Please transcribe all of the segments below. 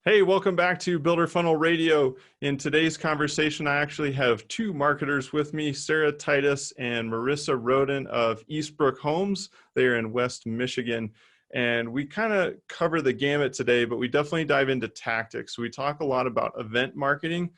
Hey, welcome back to Builder Funnel Radio. In today's conversation, I actually have two marketers with me, Sarah Titus and Marissa Roden of Eastbrook Homes. They are in West Michigan. And we kind of cover the gamut today, but we definitely dive into tactics. We talk a lot about event marketing.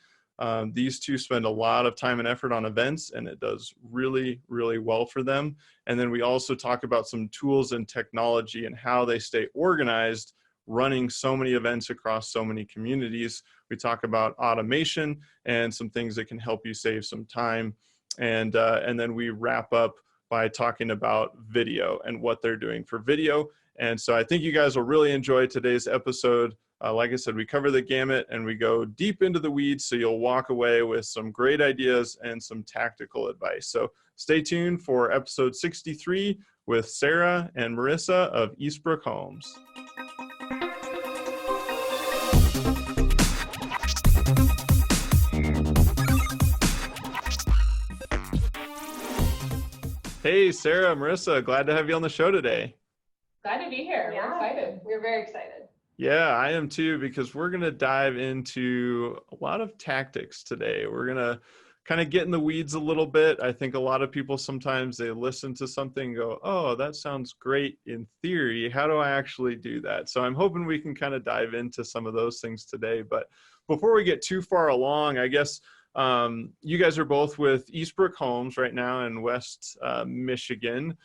These two spend a lot of time and effort on events, and it does really, really well for them. And then we also talk about some tools and technology and how they stay organized running so many events across so many communities. We talk about automation and some things that can help you save some time. And then we wrap up by talking about video and what they're doing for video. And so I think you guys will really enjoy today's episode. Like I said, we cover the gamut and we go deep into the weeds, so you'll walk away with some great ideas and some tactical advice. So stay tuned for episode 63 with Sarah and Marissa of Eastbrook Homes. Hey, Sarah, Marissa, glad to have you on the show today. Glad to be here. Yeah. We're excited. We're very excited. Yeah, I am too, because we're going to dive into a lot of tactics today. We're going to kind of get in the weeds a little bit. I think a lot of people sometimes they listen to something and go, oh, that sounds great in theory. How do I actually do that? So I'm hoping we can kind of dive into some of those things today. But before we get too far along, I guess you guys are both with Eastbrook Homes right now in West Michigan.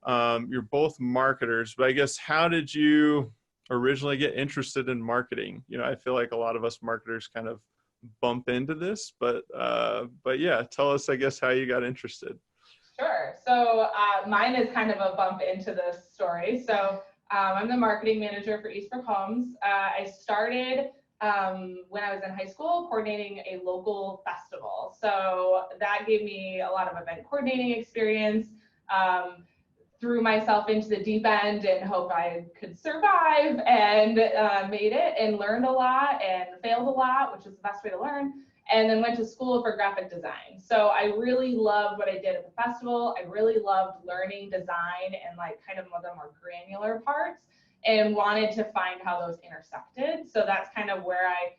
You're both marketers, but I guess how did you originally get interested in marketing? You know, I feel like a lot of us marketers kind of bump into this, but yeah, tell us, I guess, how you got interested. Sure. So mine is kind of a bump into this story. So I'm the marketing manager for Eastbrook Homes. I started when I was in high school coordinating a local festival. So that gave me a lot of event coordinating experience. Threw myself into the deep end and hoped I could survive, and made it and learned a lot and failed a lot, which is the best way to learn, and then went to school for graphic design. So I really loved what I did at the festival. I really loved learning design and like kind of the more granular parts, and wanted to find how those intersected. So that's kind of where I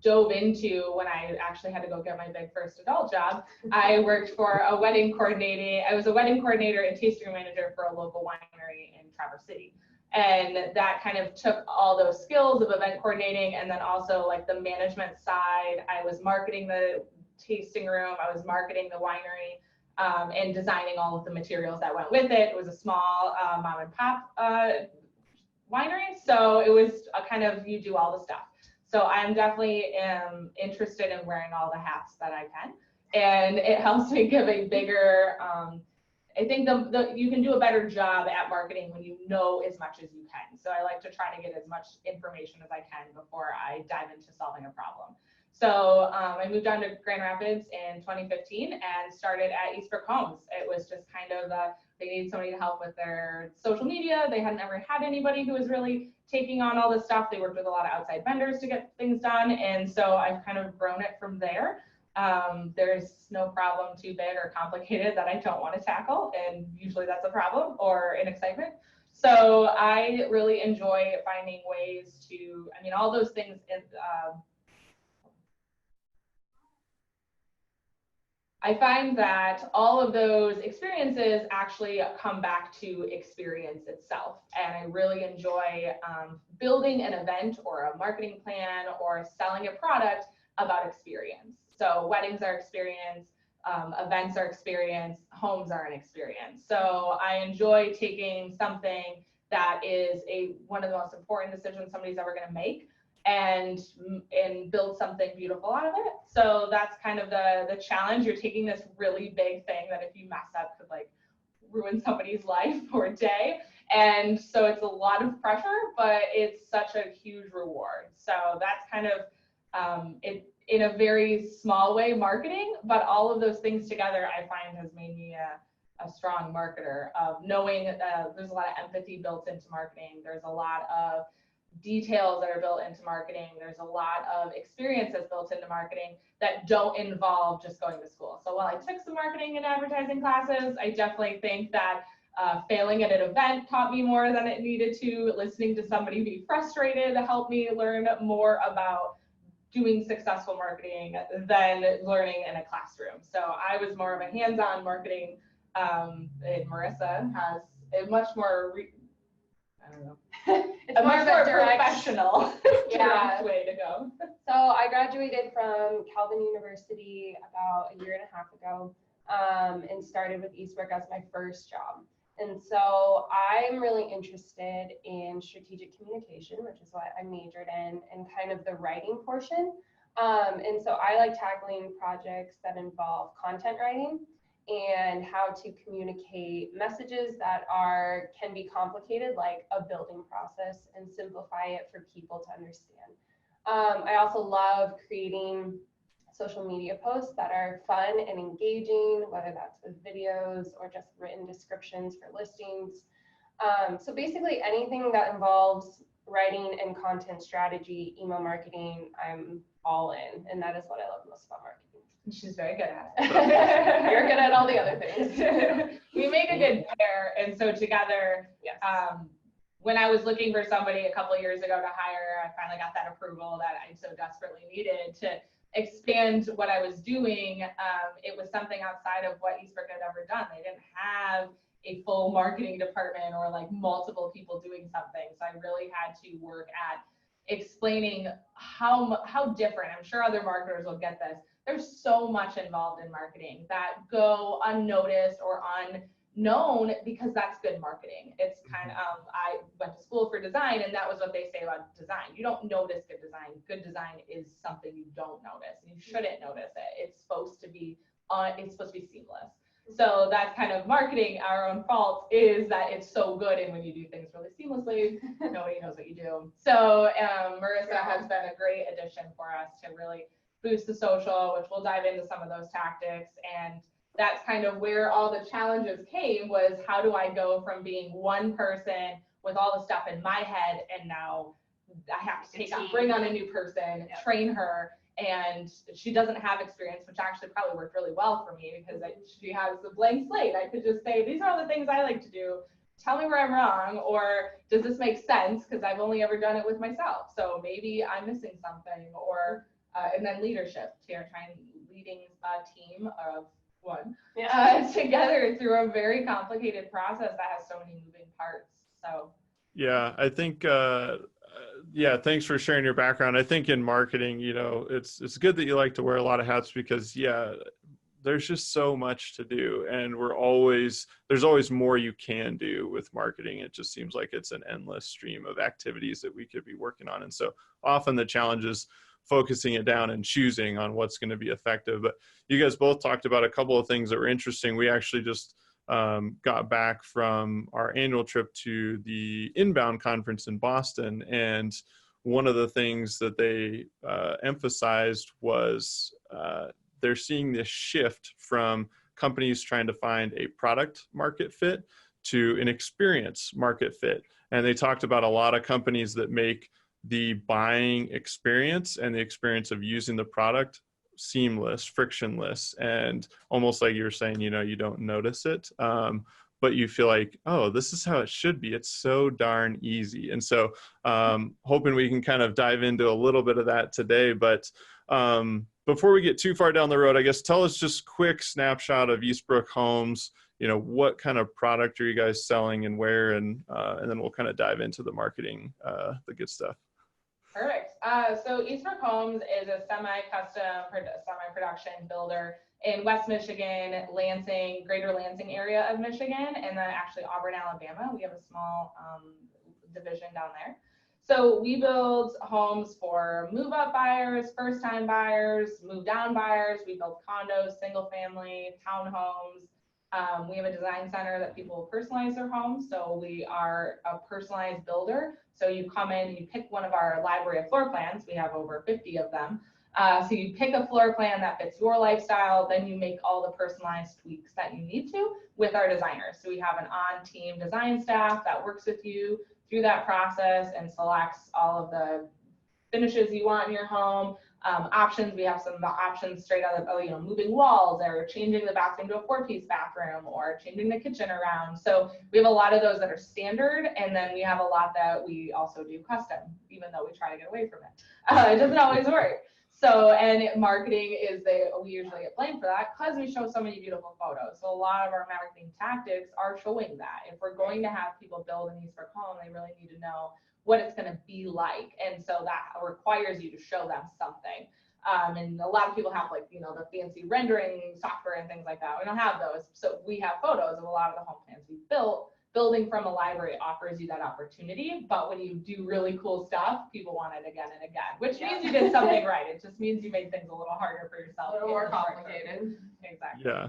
dove into when I actually had to go get my big first adult job. I worked for a wedding coordinating. I was a wedding coordinator and tasting manager for a local winery in Traverse City. And that kind of took all those skills of event coordinating and then also like the management side. I was marketing the tasting room. I was marketing the winery and designing all of the materials that went with it. It was a small mom and pop winery. So it was a kind of, you do all the stuff. So I'm definitely interested in wearing all the hats that I can, and it helps me give a bigger, I think you can do a better job at marketing when you know as much as you can. So I like to try to get as much information as I can before I dive into solving a problem. So I moved on to Grand Rapids in 2015 and started at Eastbrook Homes. It was just kind of, they needed somebody to help with their social media. They hadn't ever had anybody who was really taking on all this stuff. They worked with a lot of outside vendors to get things done. And so I've kind of grown it from there. There's no problem too big or complicated that I don't want to tackle. And usually that's a problem or an excitement. So I really enjoy finding ways to, I mean, all those things, I find that all of those experiences actually come back to experience itself. And I really enjoy building an event or a marketing plan or selling a product about experience. So weddings are experience, events are experience, homes are an experience. So I enjoy taking something that is one of the most important decisions somebody's ever going to make and build something beautiful out of it. So that's kind of the challenge. You're taking this really big thing that if you mess up could like ruin somebody's life for a day. And so it's a lot of pressure, but it's such a huge reward. So that's kind of it in a very small way marketing, but all of those things together I find has made me a strong marketer of knowing there's a lot of empathy built into marketing. There's a lot of details that are built into marketing. There's a lot of experiences built into marketing that don't involve just going to school. So while I took some marketing and advertising classes, I definitely think that Failing at an event taught me more than it needed to. Listening to somebody be frustrated helped me learn more about doing successful marketing than learning in a classroom. So I was more of a hands-on marketing, and Marissa has a much more, I don't know, it's a more much of a more direct, professional yeah, way to go. So I graduated from Calvin University about a year and a half ago, and started with Eastbrook as my first job. And so I'm really interested in strategic communication, which is what I majored in, and kind of the writing portion. And so I like tackling projects that involve content writing and how to communicate messages that can be complicated, like a building process, and simplify it for people to understand. I also love creating social media posts that are fun and engaging, whether that's with videos or just written descriptions for listings. So basically anything that involves writing and content strategy, email marketing, I'm all in. And that is what I love most about marketing. She's very good at it. You're good at all the other things. We make a good pair. And so together, yes. When I was looking for somebody a couple of years ago to hire, I finally got that approval that I so desperately needed to expand what I was doing. It was something outside of what Eastbrook had ever done. They didn't have a full marketing department or like multiple people doing something. So I really had to work at explaining how different. I'm sure other marketers will get this. There's so much involved in marketing that go unnoticed or unknown because that's good marketing. It's kind of, I went to school for design, and that was what they say about design. You don't notice good design. Good design is something you don't notice, and you shouldn't notice it. It's supposed to be seamless. So that's kind of marketing. Our own fault is that it's so good, and when you do things really seamlessly, nobody knows what you do. So Marissa has been a great addition for us to really boost the social, which we'll dive into some of those tactics. And that's kind of where all the challenges came, was how do I go from being one person with all the stuff in my head, and now I have to bring on a new person, train her, and she doesn't have experience, which actually probably worked really well for me because she has a blank slate. I could just say, these are all the things I like to do. Tell me where I'm wrong, or does this make sense? Because I've only ever done it with myself. So maybe I'm missing something, or and then leadership, leading a team of one together through a very complicated process that has so many moving parts. So yeah, I think thanks for sharing your background. I think in marketing, it's good that you like to wear a lot of hats, because there's just so much to do, and there's always more you can do with marketing. It just seems like it's an endless stream of activities that we could be working on. And so often the challenge is focusing it down and choosing on what's going to be effective. But you guys both talked about a couple of things that were interesting. We actually just got back from our annual trip to the Inbound conference in Boston. And one of the things that they emphasized was they're seeing this shift from companies trying to find a product market fit to an experience market fit. And they talked about a lot of companies that make the buying experience and the experience of using the product seamless, frictionless, and almost like you were saying, you don't notice it, but you feel like, oh, this is how it should be. It's so darn easy. And so hoping we can kind of dive into a little bit of that today. But before we get too far down the road, I guess tell us just quick snapshot of Eastbrook Homes. What kind of product are you guys selling and where, and then we'll kind of dive into the marketing, the good stuff. Perfect. So Eastbrook Homes is a semi-custom, semi-production builder in West Michigan, Lansing, greater Lansing area of Michigan, and then actually Auburn, Alabama. We have a small division down there. So we build homes for move-up buyers, first-time buyers, move-down buyers. We build condos, single-family, townhomes. We have a design center that people personalize their homes. So we are a personalized builder. So you come in and you pick one of our library of floor plans. We have over 50 of them. So you pick a floor plan that fits your lifestyle, then you make all the personalized tweaks that you need to with our designers. So we have an on-team design staff that works with you through that process and selects all of the finishes you want in your home. options. We have some options straight out of, moving walls or changing the bathroom to a 4-piece bathroom or changing the kitchen around. So we have a lot of those that are standard, and then we have a lot that we also do custom, even though we try to get away from it. It doesn't always work. So, and marketing we usually get blamed for that because we show so many beautiful photos. So a lot of our marketing tactics are showing that. If we're going to have people build an Eastbrook home, they really need to know what it's going to be like. And so that requires you to show them something. And a lot of people have the fancy rendering software and things like that. We don't have those. So we have photos of a lot of the home plans we've built. Building from a library offers you that opportunity, but when you do really cool stuff, people want it again and again, which means you did something right. It just means you made things a little harder for yourself. A little more complicated. Exactly. Yeah.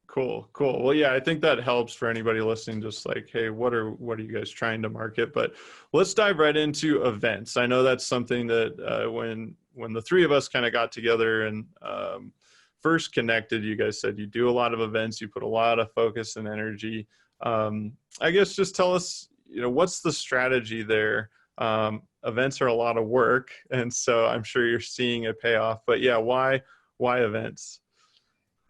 Cool. Well, yeah, I think that helps for anybody listening, just like, hey, what are you guys trying to market? But let's dive right into events. I know that's something that when the three of us kind of got together and first connected, you guys said you do a lot of events, you put a lot of focus and energy. I guess just tell us, what's the strategy there? Events are a lot of work, and so I'm sure you're seeing a payoff, but yeah, why events?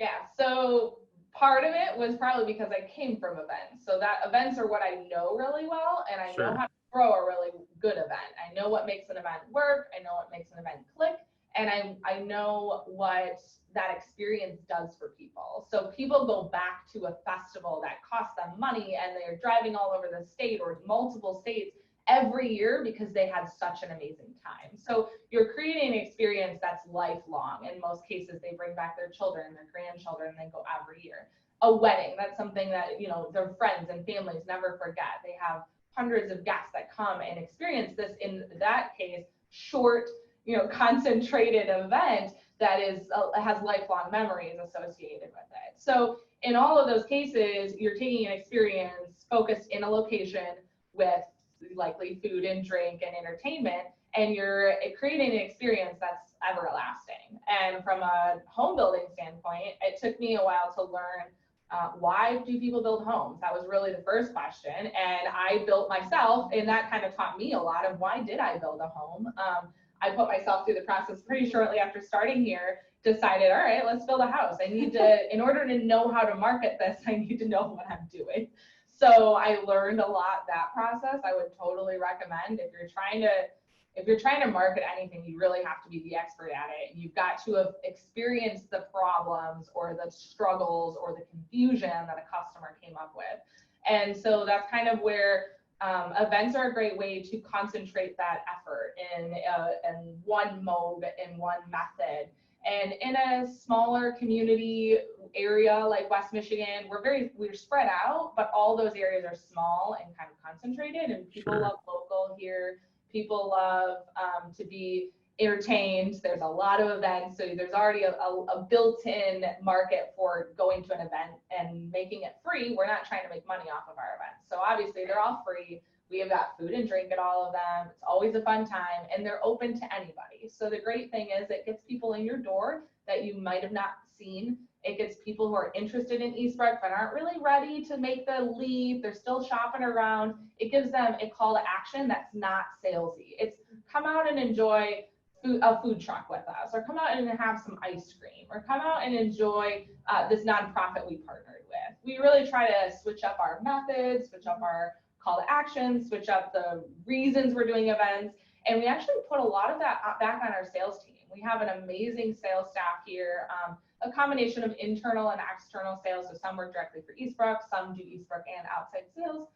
Yeah, so part of it was probably because I came from events. So that events are what I know really well, and I know how to throw a really good event. I know what makes an event work. I know what makes an event click. And I know what that experience does for people. So people go back to a festival that costs them money and they're driving all over the state or multiple states every year because they had such an amazing time. So you're creating an experience that's lifelong. In most cases, they bring back their children, their grandchildren, and they go every year. A wedding, that's something that, their friends and families never forget. They have hundreds of guests that come and experience this, in that case, short, concentrated event that has lifelong memories associated with it. So in all of those cases, you're taking an experience focused in a location with likely food and drink and entertainment, and you're creating an experience that's everlasting. And from a home building standpoint, it took me a while to learn why do people build homes? That was really the first question. And I built myself, and that kind of taught me a lot of why did I build a home? I put myself through the process pretty shortly after starting here, decided, all right, let's build a house. I need to, in order to know how to market this, I need to know what I'm doing. So I learned a lot that process. I would totally recommend if you're trying to market anything, you really have to be the expert at it. You've got to have experienced the problems or the struggles or the confusion that a customer came up with. And so that's kind of where events are a great way to concentrate that effort in one mode, in one method. And in a smaller community area like West Michigan, we're spread out, but all those areas are small and kind of concentrated, and people love local here. People love to be entertained. There's a lot of events, so there's already a built-in market for going to an event and making it free. We're not trying to make money off of our events. So obviously they're all free. We have got food and drink at all of them. It's always a fun time, and they're open to anybody. So the great thing is it gets people in your door that you might have not seen. It gets people who are interested in Eastbrook but aren't really ready to make the leap. They're still shopping around. It gives them a call to action that's not salesy. It's come out and enjoy a food truck with us, or come out and have some ice cream, or come out and enjoy this nonprofit we partnered with. We really try to switch up our methods, switch up our call to action, switch up the reasons we're doing events, and we actually put a lot of that back on our sales team. We have an amazing sales staff here, a combination of internal and external sales. So some work directly for Eastbrook, some do Eastbrook and outside sales,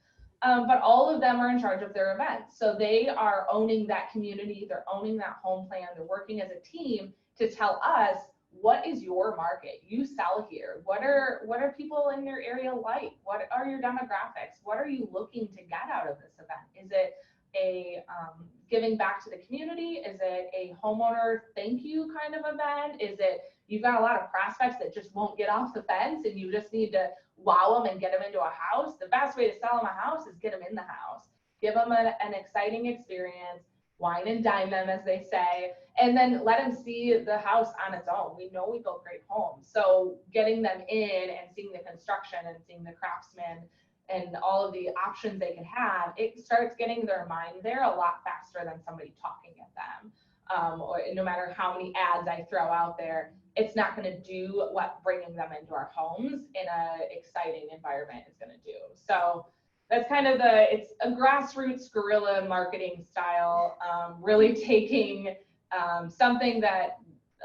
but all of them are in charge of their events. So they are owning that community, they're owning that home plan, they're working as a team to tell us, what is your market? You sell here. What are people in your area like? What are your demographics? What are you looking to get out of this event? Is it a giving back to the community? Is it a homeowner thank you kind of event? Is it you've got a lot of prospects that just won't get off the fence and you just need to wow them and get them into a house? The best way to sell them a house is get them in the house. Give them an exciting experience, wine and dine them, as they say, and then let them see the house on its own. We know we build great homes, so getting them in and seeing the construction and seeing the craftsmen and all of the options they can have, it starts getting their mind there a lot faster than somebody talking at them. or no matter how many ads I throw out there, it's not going to do what bringing them into our homes in an exciting environment is going to do. So that's kind of it's a grassroots guerrilla marketing style, really taking something that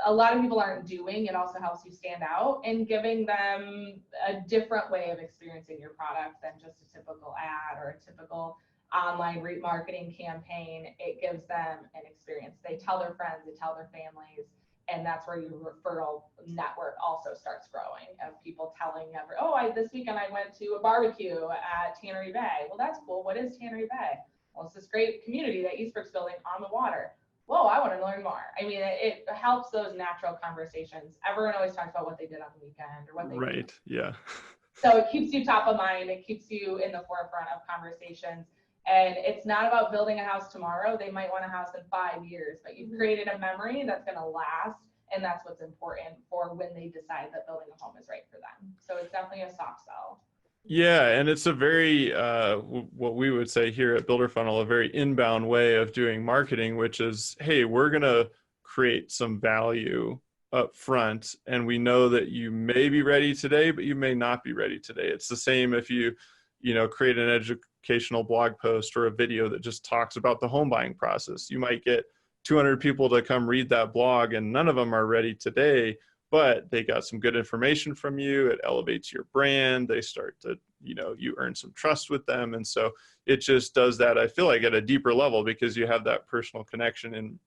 a lot of people aren't doing. It also helps you stand out and giving them a different way of experiencing your product than just a typical ad or a typical online remarketing campaign. It gives them an experience. They tell their friends, they tell their families, and that's where your referral network also starts growing of people telling this weekend I went to a barbecue at Tannery Bay. Well, that's cool. What is Tannery Bay? Well, it's this great community that Eastbrook's building on the water. Whoa, I want to learn more. I mean, it helps those natural conversations. Everyone always talks about what they did on the weekend or what they did. Yeah. So it keeps you top of mind. It keeps you in the forefront of conversations. And it's not about building a house tomorrow. They might want a house in 5 years, but you've created a memory that's going to last. And that's what's important for when they decide that building a home is right for them. So it's definitely a soft sell. Yeah, and it's a very, what we would say here at Builder Funnel, a very inbound way of doing marketing, which is, hey, we're going to create some value up front. And we know that you may be ready today, but you may not be ready today. It's the same if you create an educational blog post or a video that just talks about the home buying process. You might get 200 people to come read that blog and none of them are ready today, but they got some good information from you. It elevates your brand. They start to, you earn some trust with them. And so it just does that, I feel like, at a deeper level because you have that personal connection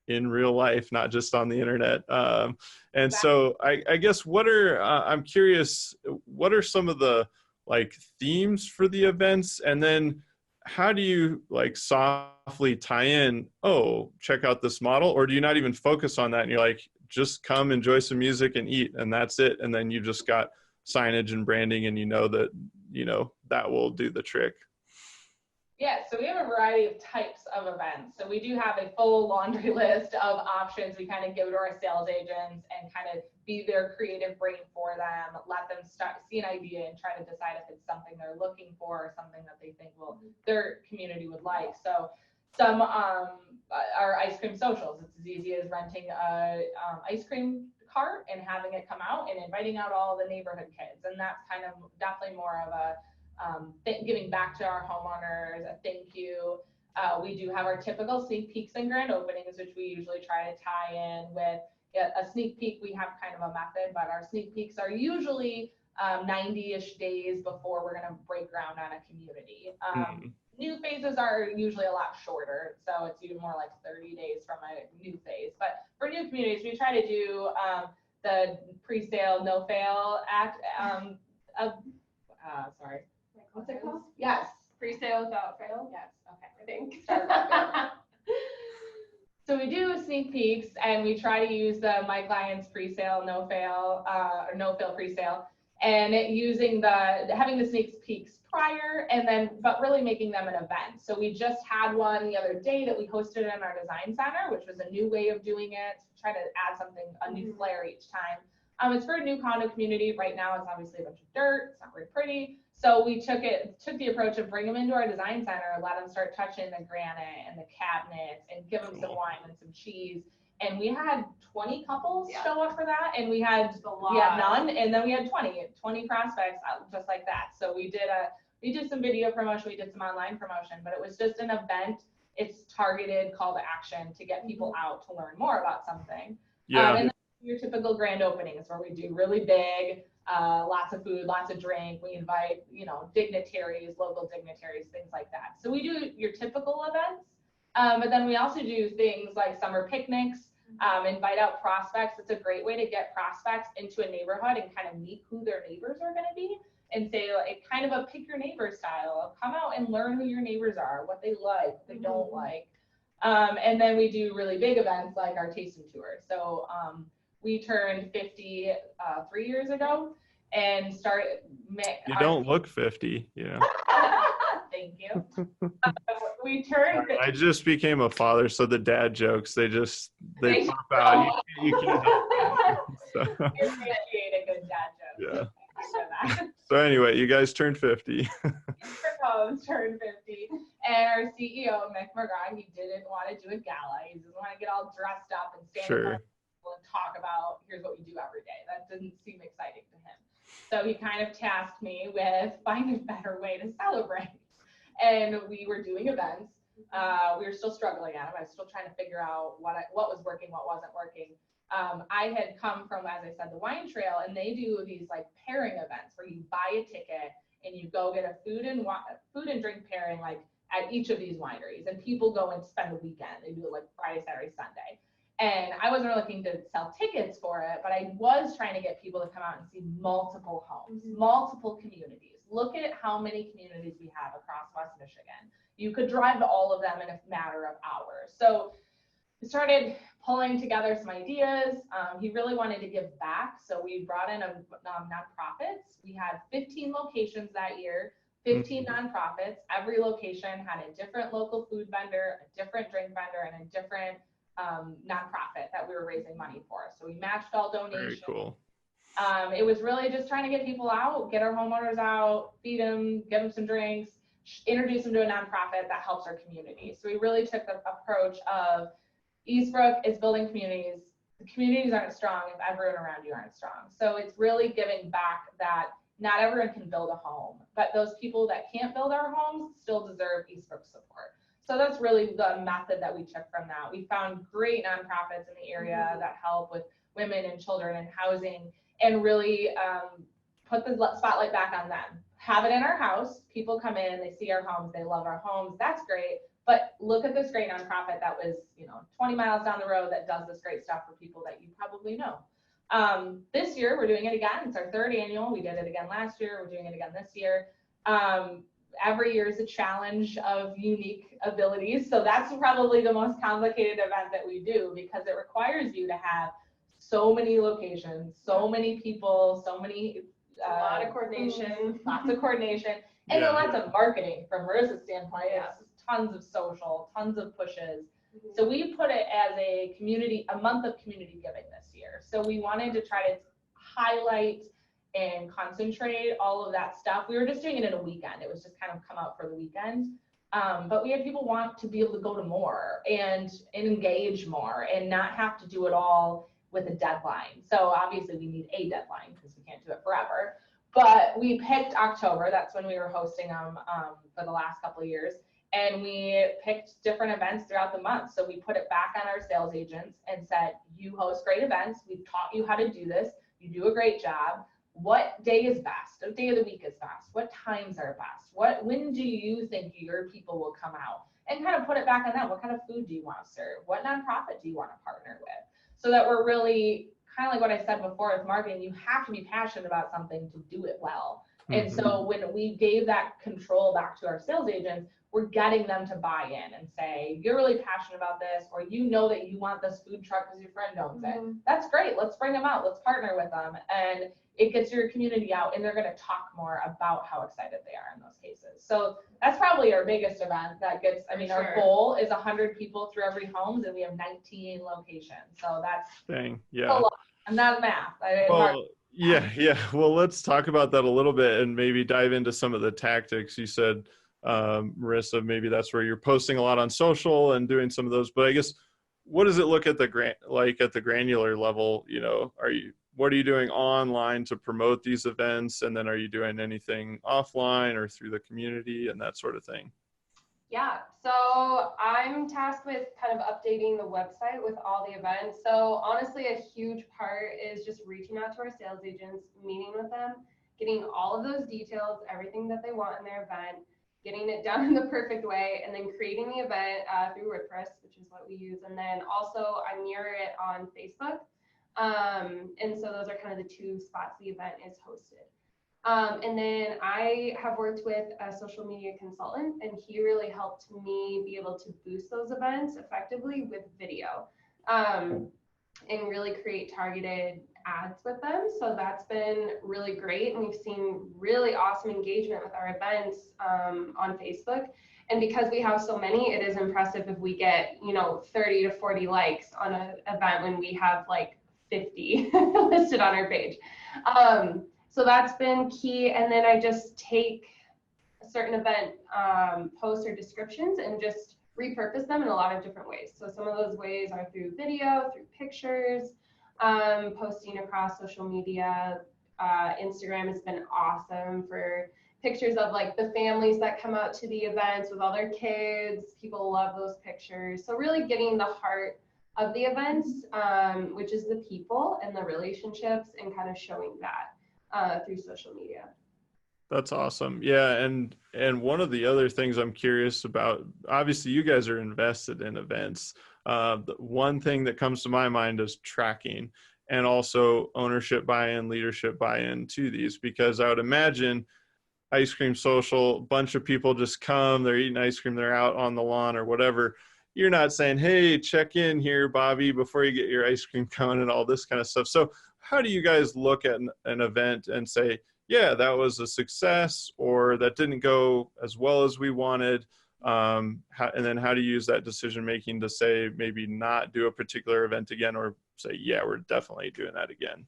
in real life, not just on the internet. And so I guess I'm curious, what are some of the themes for the events? And then how do you softly tie in, oh, check out this model? Or do you not even focus on that and you're like, just come enjoy some music and eat and that's it? And then you just got signage and branding and that will do the trick. Yeah, so we have a variety of types of events. So we do have a full laundry list of options. We kind of give it to our sales agents and kind of be their creative brain for them, let them see an idea and try to decide if it's something they're looking for or something that they think their community would like. So some are ice cream socials. It's as easy as renting a ice cream cart and having it come out and inviting out all the neighborhood kids. And that's kind of definitely more of a giving back to our homeowners, a thank you. We do have our typical sneak peeks and grand openings, which we usually try to tie in with a sneak peek. We have kind of a method, but our sneak peeks are usually 90-ish days before we're going to break ground on a community. New phases are usually a lot shorter, so it's even more like 30 days from a new phase. But for new communities, we try to do the pre-sale, no-fail act. Sorry. What's it called? Yes. Pre-sale without fail? Yes. Okay. I think. So we do sneak peeks and we try to use the My Clients pre-sale, no fail, or no fail pre-sale, and having the sneak peeks prior but really making them an event. So we just had one the other day that we hosted in our design center, which was a new way of doing it, try to add a new flair each time. It's for a new condo community. Right now it's obviously a bunch of dirt. It's not very pretty. So we took the approach of bring them into our design center, let them start touching the granite and the cabinets and give them some wine and some cheese. And we had 20 couples show up for that. And we had none. And then we had 20 prospects just like that. So we did some video promotion. We did some online promotion, but it was just an event. It's targeted call to action to get people out to learn more about something. Yeah. And then your typical grand openings where we do really big, lots of food, lots of drink. We invite, dignitaries, local dignitaries, things like that. So we do your typical events, but then we also do things like summer picnics, invite out prospects. It's a great way to get prospects into a neighborhood and kind of meet who their neighbors are going to be and say kind of a pick your neighbor style. Come out and learn who your neighbors are, what they like, what they don't like. And then we do really big events like our tasting tour. So we turned 50 3 years ago and started. You don't look 50, yeah. Thank you. We turned. I just became a father, so the dad jokes they pop out. You can't help it. So. You create a good dad joke. Yeah. So anyway, you guys turned 50. Eastbrook Homes turned 50, And our CEO, Mick McGraw, he didn't want to do a gala. He didn't want to get all dressed up and stand in front of people and talk about, here's what we do every day. That didn't seem exciting to him. So he kind of tasked me with finding a better way to celebrate. And we were doing events. We were still struggling at them. I was still trying to figure out what was working, what wasn't working. I had come from, as I said, the wine trail, and they do these like pairing events where you buy a ticket and you go get a food and drink pairing like at each of these wineries, and people go and spend the weekend. They do it like Friday, Saturday, Sunday. And I wasn't looking to sell tickets for it, but I was trying to get people to come out and see multiple homes, multiple communities. Look at how many communities we have across West Michigan. You could drive to all of them in a matter of hours. So we started pulling together some ideas. He really wanted to give back. So we brought in nonprofits. We had 15 locations that year, 15 nonprofits. Every location had a different local food vendor, a different drink vendor, and a different nonprofit that we were raising money for. So we matched all donations. Very cool. It was really just trying to get people out, get our homeowners out, feed them, give them some drinks, introduce them to a nonprofit that helps our community. So we really took the approach of Eastbrook is building communities. The communities aren't strong if everyone around you aren't strong. So it's really giving back that not everyone can build a home, but those people that can't build our homes still deserve Eastbrook support. So that's really the method that we took from that. We found great nonprofits in the area that help with women and children and housing, and really put the spotlight back on them. Have it in our house. People come in, they see our homes, they love our homes. That's great. But look at this great nonprofit that was, 20 miles down the road that does this great stuff for people that you probably know. This year, we're doing it again. It's our third annual. We did it again last year. We're doing it again this year. Every year is a challenge of unique abilities. So that's probably the most complicated event that we do, because it requires you to have so many locations, so many people, so many a lot of coordination, lots of coordination, and then lots of marketing from Marissa's standpoint. It's tons of social, tons of pushes. So we put it as a month of community giving this year. So we wanted to try to highlight and concentrate all of that stuff. We were just doing it in a weekend. It was just kind of come out for the weekend. But we had people want to be able to go to more and engage more and not have to do it all with a deadline. So obviously we need a deadline because we can't do it forever. But we picked October. That's when we were hosting them for the last couple of years. And we picked different events throughout the month. So we put it back on our sales agents and said, you host great events. We've taught you how to do this. You do a great job. What day is best? What day of the week is best? What times are best? When do you think your people will come out? And kind of put it back on them. What kind of food do you want to serve? What nonprofit do you want to partner with? So that we're really kind of like what I said before with marketing, you have to be passionate about something to do it well. And so when we gave that control back to our sales agents, we're getting them to buy in and say, you're really passionate about this, or you know that you want this food truck because your friend owns it. That's great. Let's bring them out. Let's partner with them. And it gets your community out, and they're going to talk more about how excited they are in those cases. So that's probably our biggest event that gets, our goal is 100 people through every home, and we have 19 locations. So that's a lot. I'm not a math. Well, let's talk about that a little bit and maybe dive into some of the tactics. You said, Marissa, maybe that's where you're posting a lot on social and doing some of those, but I guess, what does it look at the granular level? What are you doing online to promote these events? And then are you doing anything offline or through the community and that sort of thing? Yeah, so I'm tasked with kind of updating the website with all the events. So honestly, a huge part is just reaching out to our sales agents, meeting with them, getting all of those details, everything that they want in their event, getting it done in the perfect way, and then creating the event through WordPress, which is what we use. And then also I mirror it on Facebook. And so those are kind of the two spots the event is hosted. And then I have worked with a social media consultant, and he really helped me be able to boost those events effectively with video, and really create targeted ads with them. So that's been really great. And we've seen really awesome engagement with our events on Facebook. And because we have so many, it is impressive if we get, 30 to 40 likes on an event when we have like 50 listed on our page. So that's been key. And then I just take a certain event posts or descriptions and just repurpose them in a lot of different ways. So some of those ways are through video, through pictures, posting across social media. Instagram has been awesome for pictures of like the families that come out to the events with all their kids. People love those pictures. So really getting the heart of the events, which is the people and the relationships, and kind of showing that through social media. That's awesome. Yeah. And one of the other things I'm curious about, obviously you guys are invested in events. The one thing that comes to my mind is tracking, and also ownership buy-in, leadership buy-in to these, because I would imagine ice cream social, bunch of people just come, they're eating ice cream, they're out on the lawn or whatever. You're not saying, hey, check in here, Bobby, before you get your ice cream cone and all this kind of stuff. So how do you guys look at an event and say, yeah, that was a success, or that didn't go as well as we wanted? And then how do you use that decision making to say maybe not do a particular event again, or say, yeah, we're definitely doing that again?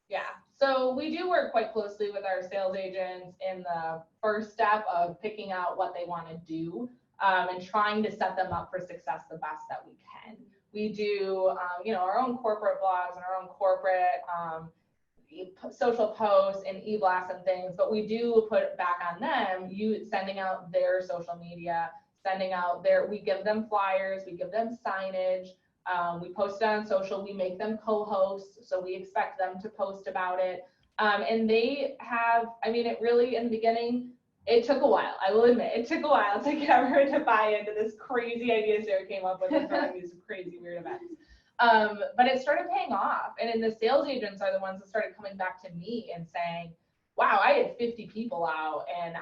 Yeah, so we do work quite closely with our sales agents in the first step of picking out what they want to do, and trying to set them up for success the best that we can. We do, our own corporate blogs and our own corporate social posts and e-blasts and things, but we do put it back on them, sending out their social media, we give them flyers, we give them signage, we post it on social, we make them co-hosts, so we expect them to post about it. And they have, it really, in the beginning, it took a while. I will admit, it took a while to get everyone to buy into this crazy idea Sarah came up with of throwing these crazy weird events. But it started paying off. And then the sales agents are the ones that started coming back to me and saying, wow, I had 50 people out, and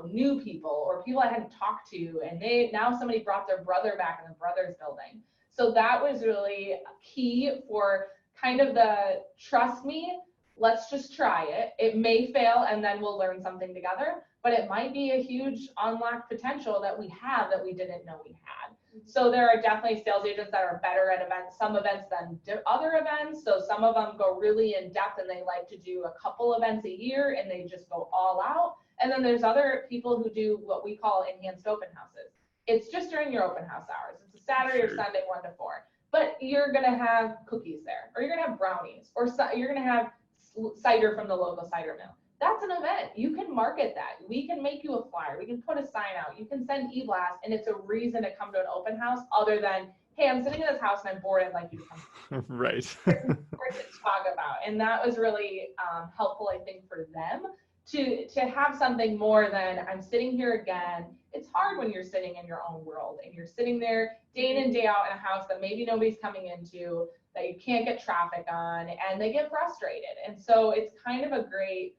new people or people I hadn't talked to, and now somebody brought their brother back in the brother's building. So that was really key for kind of the trust me, let's just try it. It may fail and then we'll learn something together, but it might be a huge unlocked potential that we have that we didn't know we had. So there are definitely sales agents that are better at some events than other events. So some of them go really in depth and they like to do a couple events a year and they just go all out. And then there's other people who do what we call enhanced open houses. It's just during your open house hours. It's a Saturday or Sunday 1 to 4. But you're going to have cookies there, or you're going to have brownies, or you're going to have cider from the local cider mill. That's an event. You can market that. We can make you a flyer. We can put a sign out. You can send e-blast, and it's a reason to come to an open house other than, hey, I'm sitting in this house and I'm bored. I'd like you to come. Right. Or to talk about. And that was really helpful, I think, for them to have something more than I'm sitting here again. It's hard when you're sitting in your own world and you're sitting there day in and day out in a house that maybe nobody's coming into, that you can't get traffic on, and they get frustrated. And so it's kind of a great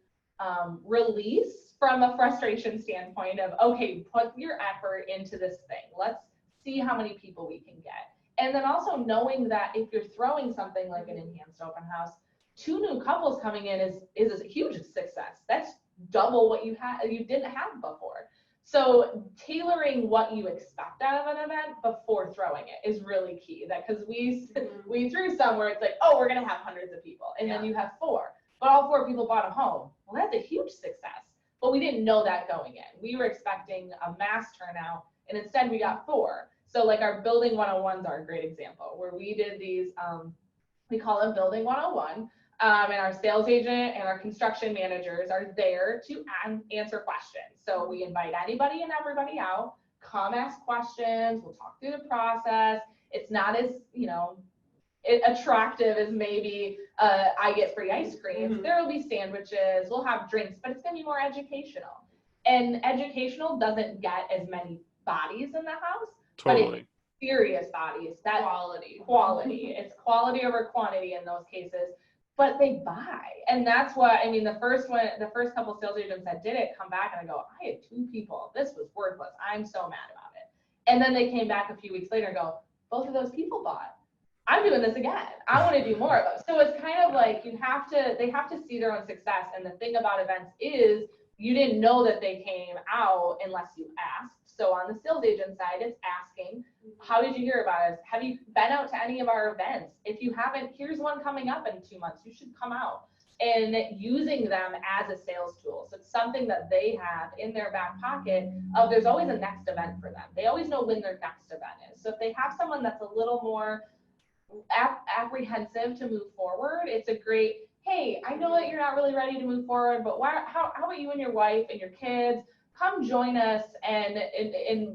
release from a frustration standpoint of, okay, put your effort into this thing. Let's see how many people we can get. And then also knowing that if you're throwing something like an enhanced open house, 2 new couples coming in is a huge success. That's double what you didn't have before. So tailoring what you expect out of an event before throwing it is really key. That because we threw some where it's like, oh, we're gonna have hundreds of people, and then you have 4, but all 4 people bought a home. Well, that's a huge success. But we didn't know that going in. We were expecting a mass turnout, and instead we got 4. So like our building 101s are a great example where we did these. We call them building 101. And our sales agent and our construction managers are there to answer questions. So we invite anybody and everybody out, come ask questions, we'll talk through the process. It's not as, attractive as maybe I get free ice cream. Mm-hmm. There will be sandwiches, we'll have drinks, but it's gonna be more educational. And educational doesn't get as many bodies in the house. Totally. But it's serious bodies. That quality. It's quality over quantity in those cases. But they buy, and that's what the first couple sales agents that did it come back and I go, I had 2 people. This was worthless. I'm so mad about it. And then they came back a few weeks later and go, both of those people bought. I'm doing this again. I want to do more of those. So it's kind of like they have to see their own success. And the thing about events is you didn't know that they came out unless you asked. So on the sales agent side, it's asking, how did you hear about us? Have you been out to any of our events? If you haven't, here's one coming up in 2 months. You should come out. and using them as a sales tool. So it's something that they have in their back pocket of there's always a next event for them. They always know when their next event is. So if they have someone that's a little more apprehensive to move forward, it's a great, hey, I know that you're not really ready to move forward, but how about you and your wife and your kids come join us and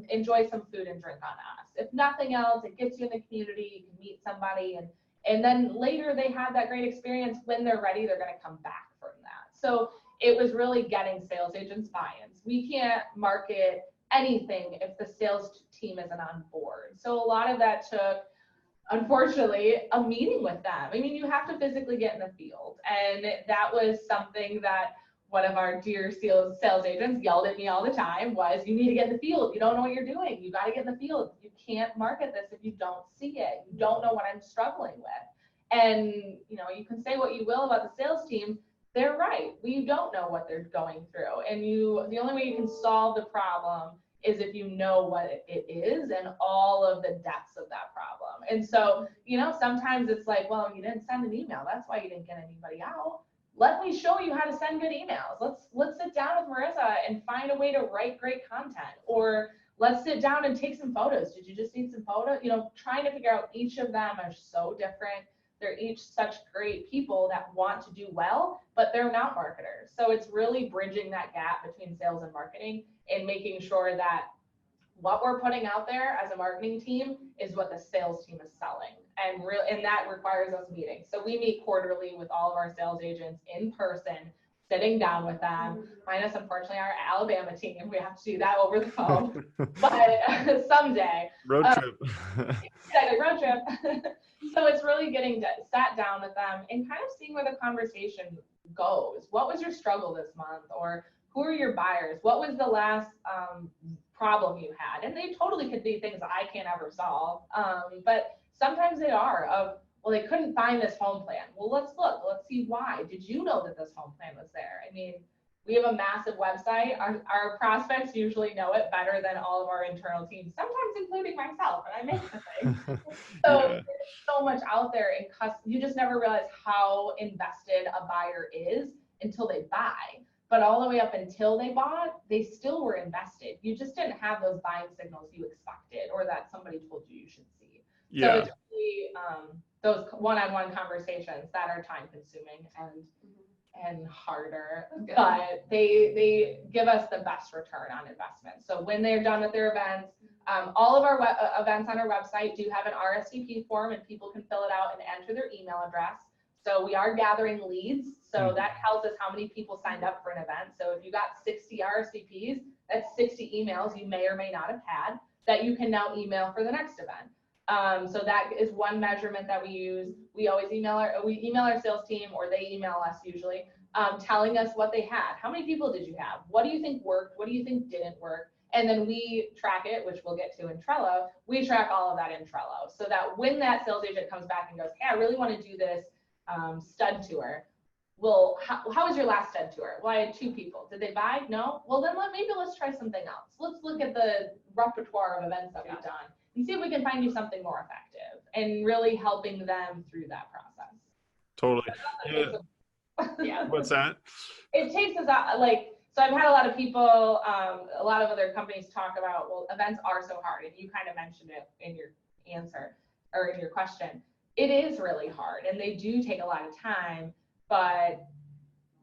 enjoy some food and drink on us. If nothing else, it gets you in the community, you can meet somebody, and then later they have that great experience. When they're ready, they're going to come back from that. So it was really getting sales agents buy-ins. We can't market anything if the sales team isn't on board. So a lot of that took, unfortunately, a meeting with them. I mean, you have to physically get in the field. And that was something that one of our dear sales agents yelled at me all the time was, you need to get in the field. You don't know what you're doing. You got to get in the field. You can't market this if you don't see it. You don't know what I'm struggling with. And, you can say what you will about the sales team. They're right. We don't know what they're going through. And the only way you can solve the problem is if you know what it is and all of the depths of that problem. And so, sometimes it's like, well, you didn't send an email. That's why you didn't get anybody out. Let me show you how to send good emails. Let's sit down with Marissa and find a way to write great content, or let's sit down and take some photos. Did you just need some photos? Trying to figure out, each of them are so different. They're each such great people that want to do well, but they're not marketers. So it's really bridging that gap between sales and marketing and making sure that what we're putting out there as a marketing team is what the sales team is selling. And that requires us meeting. So we meet quarterly with all of our sales agents in person, sitting down with them, minus unfortunately our Alabama team. We have to do that over the phone, but someday. Road trip. Exactly, road trip. So it's really getting sat down with them and kind of seeing where the conversation goes. What was your struggle this month? Or who are your buyers? What was the last problem you had? And they totally could be things I can't ever solve. But sometimes they are well, they couldn't find this home plan. Well, let's look, let's see why. Did you know that this home plan was there? I mean, we have a massive website. Our prospects usually know it better than all of our internal teams, sometimes including myself, and I make the thing. So yeah. There's so much out there, and you just never realize how invested a buyer is until they buy. But all the way up until they bought, they still were invested. You just didn't have those buying signals you expected or that somebody told you should see. Yeah. So it's really those one-on-one conversations that are time-consuming and harder, but they give us the best return on investment. So when they're done with their events, all of our events on our website do have an RSVP form, and people can fill it out and enter their email address. So we are gathering leads. So that tells us how many people signed up for an event. So if you got 60 RSVPs, that's 60 emails you may or may not have had that you can now email for the next event. So that is one measurement that we use. We always email our sales team, or they email us usually, telling us what they had. How many people did you have? What do you think worked? What do you think didn't work? And then we track it, which we'll get to in Trello. We track all of that in Trello, so that when that sales agent comes back and goes, hey, I really want to do this stud tour. Well, how was your last stud tour? Well, I had 2 people. Did they buy? No? Well, then maybe let's try something else. Let's look at the repertoire of events that we've done and see if we can find you something more effective, and really helping them through that process. Totally. Yeah. What's that? It takes us out, so I've had a lot of people, a lot of other companies talk about, well, events are so hard, and you kind of mentioned it in your answer or in your question. It is really hard, and they do take a lot of time, but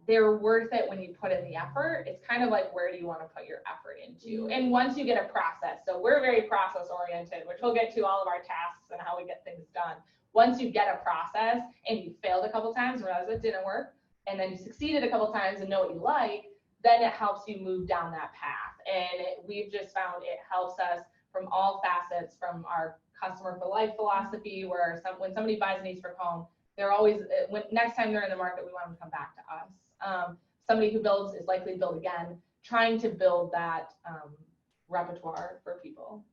they're worth it when you put in the effort. It's kind of like, where do you want to put your effort into? And once you get a process, so we're very process oriented, which we'll get to all of our tasks and how we get things done. Once you get a process and you failed a couple times and realize it didn't work, and then you succeeded a couple times and know what you like, then it helps you move down that path. And we've just found it helps us from all facets, from our customer for life philosophy, where when somebody buys an Eastbrook home, they're always, next time they're in the market, we want them to come back to us. Somebody who builds is likely to build again, trying to build that repertoire for people.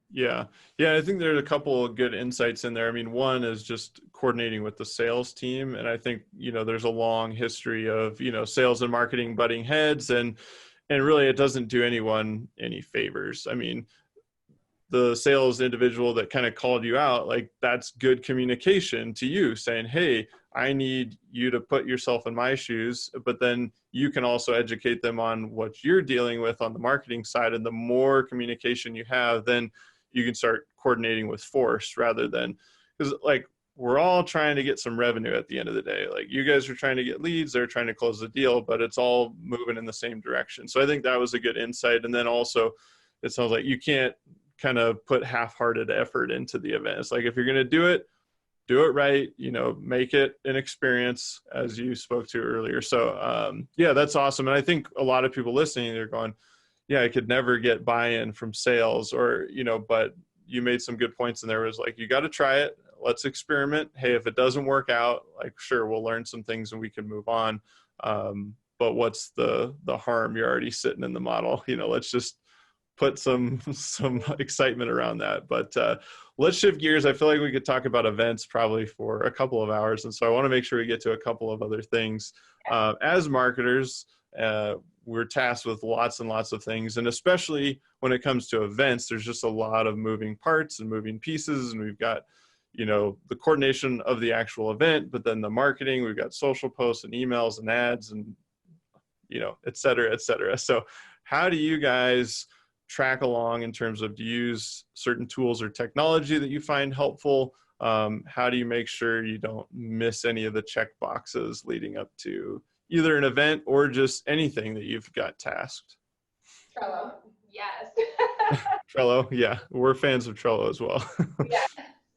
Yeah. I think there's a couple of good insights in there. I mean, one is just coordinating with the sales team. And I think, there's a long history of, sales and marketing butting heads, and really it doesn't do anyone any favors. I mean, the sales individual that kind of called you out, like that's good communication to you saying, hey, I need you to put yourself in my shoes, but then you can also educate them on what you're dealing with on the marketing side. And the more communication you have, then you can start coordinating with force rather than, because like we're all trying to get some revenue at the end of the day. Like you guys are trying to get leads, they're trying to close the deal, but it's all moving in the same direction. So I think that was a good insight. And then also it sounds like you can't kind of put half-hearted effort into the event. It's like, if you're going to do it right, you know, make it an experience, as you spoke to earlier. So yeah, that's awesome. And I think a lot of people listening, they're going, yeah, I could never get buy-in from sales, or, you know, but you made some good points in there. It was like, you got to try it. Let's experiment. Hey, if it doesn't work out, like, sure, we'll learn some things and we can move on. But what's the harm? You're already sitting in the model, you know, let's just put some excitement around that. But let's shift gears. I feel like we could talk about events probably for a couple of hours. And so I want to make sure we get to a couple of other things. As marketers, we're tasked with lots and lots of things. And especially when it comes to events, there's just a lot of moving parts and moving pieces. And we've got, you know, the coordination of the actual event, but then the marketing, we've got social posts and emails and ads and, you know, et cetera, et cetera. So how do you guys track along in terms of, do you use certain tools or technology that you find helpful? How do you make sure you don't miss any of the check boxes leading up to either an event or just anything that you've got tasked? Trello. Yes. Trello. Yeah. We're fans of Trello as well.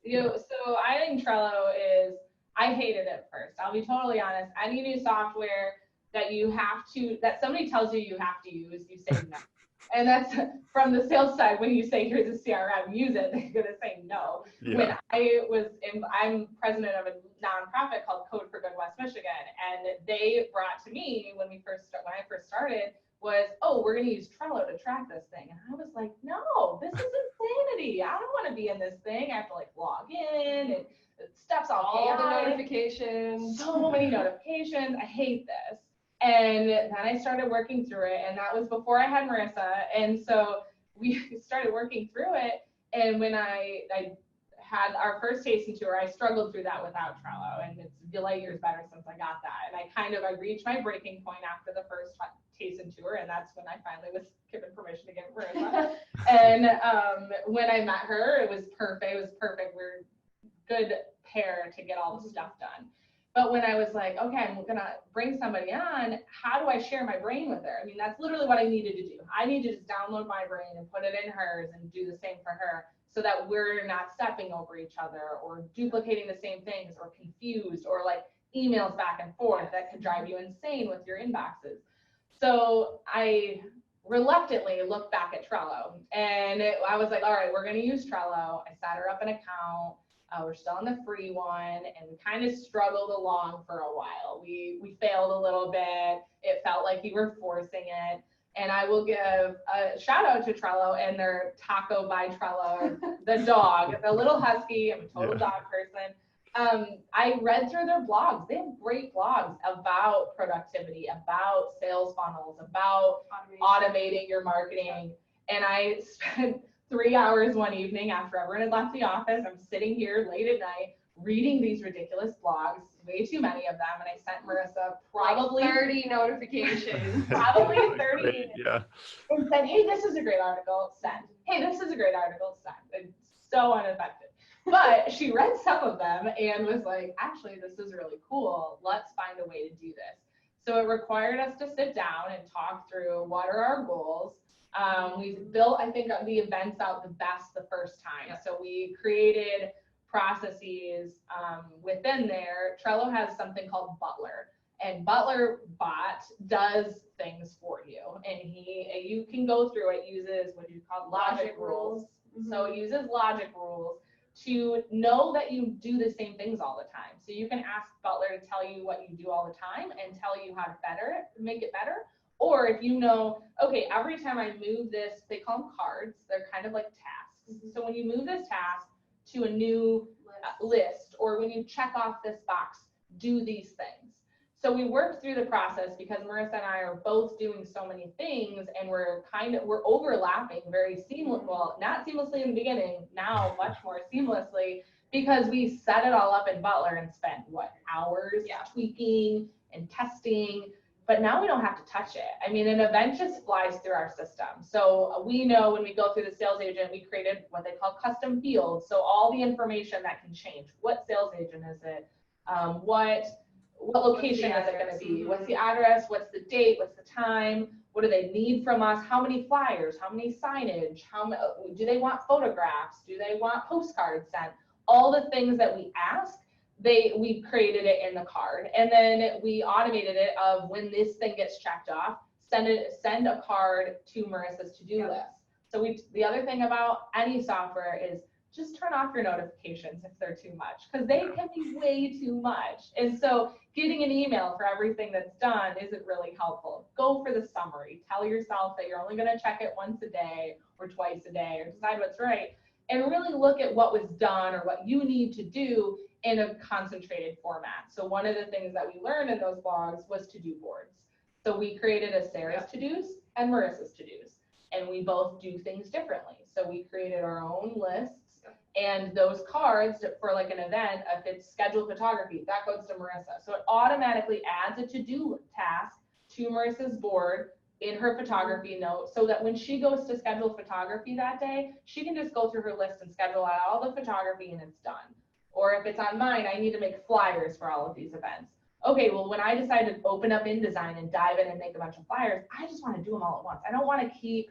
Yeah. So I think Trello is, I hated it at first. I'll be totally honest. Any new software that you have to, that somebody tells you have to use, you say no. And that's from the sales side. When you say, here's a CRM, use it, they're going to say no. Yeah. When I'm president of a nonprofit called Code for Good West Michigan. And they brought to me when I first started was, oh, we're going to use Trello to track this thing. And I was like, no, this is insanity. I don't want to be in this thing. I have to like log in and stuff's all the notifications. So many notifications. I hate this. And then I started working through it, and that was before I had Marissa. And so we started working through it. And when I had our first tasting tour, I struggled through that without Trello, and it's light years better since I got that. And I reached my breaking point after the first tasting tour, and that's when I finally was given permission to get Marissa. And when I met her, it was perfect. We're a good pair to get all the stuff done. But when I was like, okay, I'm gonna bring somebody on, how do I share my brain with her? I mean, that's literally what I needed to do. I need to just download my brain and put it in hers and do the same for her, so that we're not stepping over each other or duplicating the same things or confused or like emails back and forth that could drive you insane with your inboxes. So I reluctantly looked back at Trello, and I was like, all right, we're gonna use Trello. I set her up an account. We're still on the free one, and we kind of struggled along for a while. We failed a little bit. It felt like you were forcing it. And I will give a shout out to Trello and their Taco by Trello, the dog, the little husky. I'm a total dog person. I read through their blogs. They have great blogs about productivity, about sales funnels, about automating your marketing. And I spent 3 hours one evening after everyone had left the office. I'm sitting here late at night reading these ridiculous blogs, way too many of them, and I sent Marissa probably like 30 notifications. Probably 30. Great, yeah. And said, hey, this is a great article, send. Hey, this is a great article, send. It's so unaffected. But she read some of them and was like, actually, this is really cool. Let's find a way to do this. So it required us to sit down and talk through what are our goals. We built, I think, the events out the best the first time. So we created processes within there. Trello has something called Butler, and Butler Bot does things for you. And you can go through it, uses what you call logic rules. Mm-hmm. So it uses logic rules to know that you do the same things all the time. So you can ask Butler to tell you what you do all the time and tell you how to make it better. Or if you know, okay, every time I move this, they call them cards. They're kind of like tasks. Mm-hmm. So when you move this task to a new list, or when you check off this box, do these things. So we worked through the process because Marissa and I are both doing so many things, and we're overlapping very seamless, well, not seamlessly in the beginning, now much more seamlessly, because we set it all up in Butler and spent hours tweaking and testing. But now we don't have to touch it. I mean, an event just flies through our system. So we know when we go through the sales agent, we created what they call custom fields. So all the information that can change. What sales agent is it? What location is it going to be? What's the address? What's the date? What's the time? What do they need from us? How many flyers? How many signage? Do they want photographs? Do they want postcards sent? All the things that we ask, we created it in the card, and then we automated it of when this thing gets checked off, send a card to Marissa's to-do list. So the other thing about any software is just turn off your notifications if they're too much, because they can be way too much. And so getting an email for everything that's done isn't really helpful. Go for the summary. Tell yourself that you're only going to check it once a day or twice a day, or decide what's right, and really look at what was done or what you need to do in a concentrated format. So one of the things that we learned in those blogs was to-do boards. So we created a Sarah's to-dos and Marissa's to-dos, and we both do things differently. So we created our own lists, and those cards for like an event, if it's scheduled photography, that goes to Marissa. So it automatically adds a to-do task to Marissa's board in her photography note, so that when she goes to schedule photography that day, she can just go through her list and schedule out all the photography and it's done. Or if it's on mine, I need to make flyers for all of these events. Okay, well, when I decide to open up InDesign and dive in and make a bunch of flyers, I just want to do them all at once. I don't want to keep,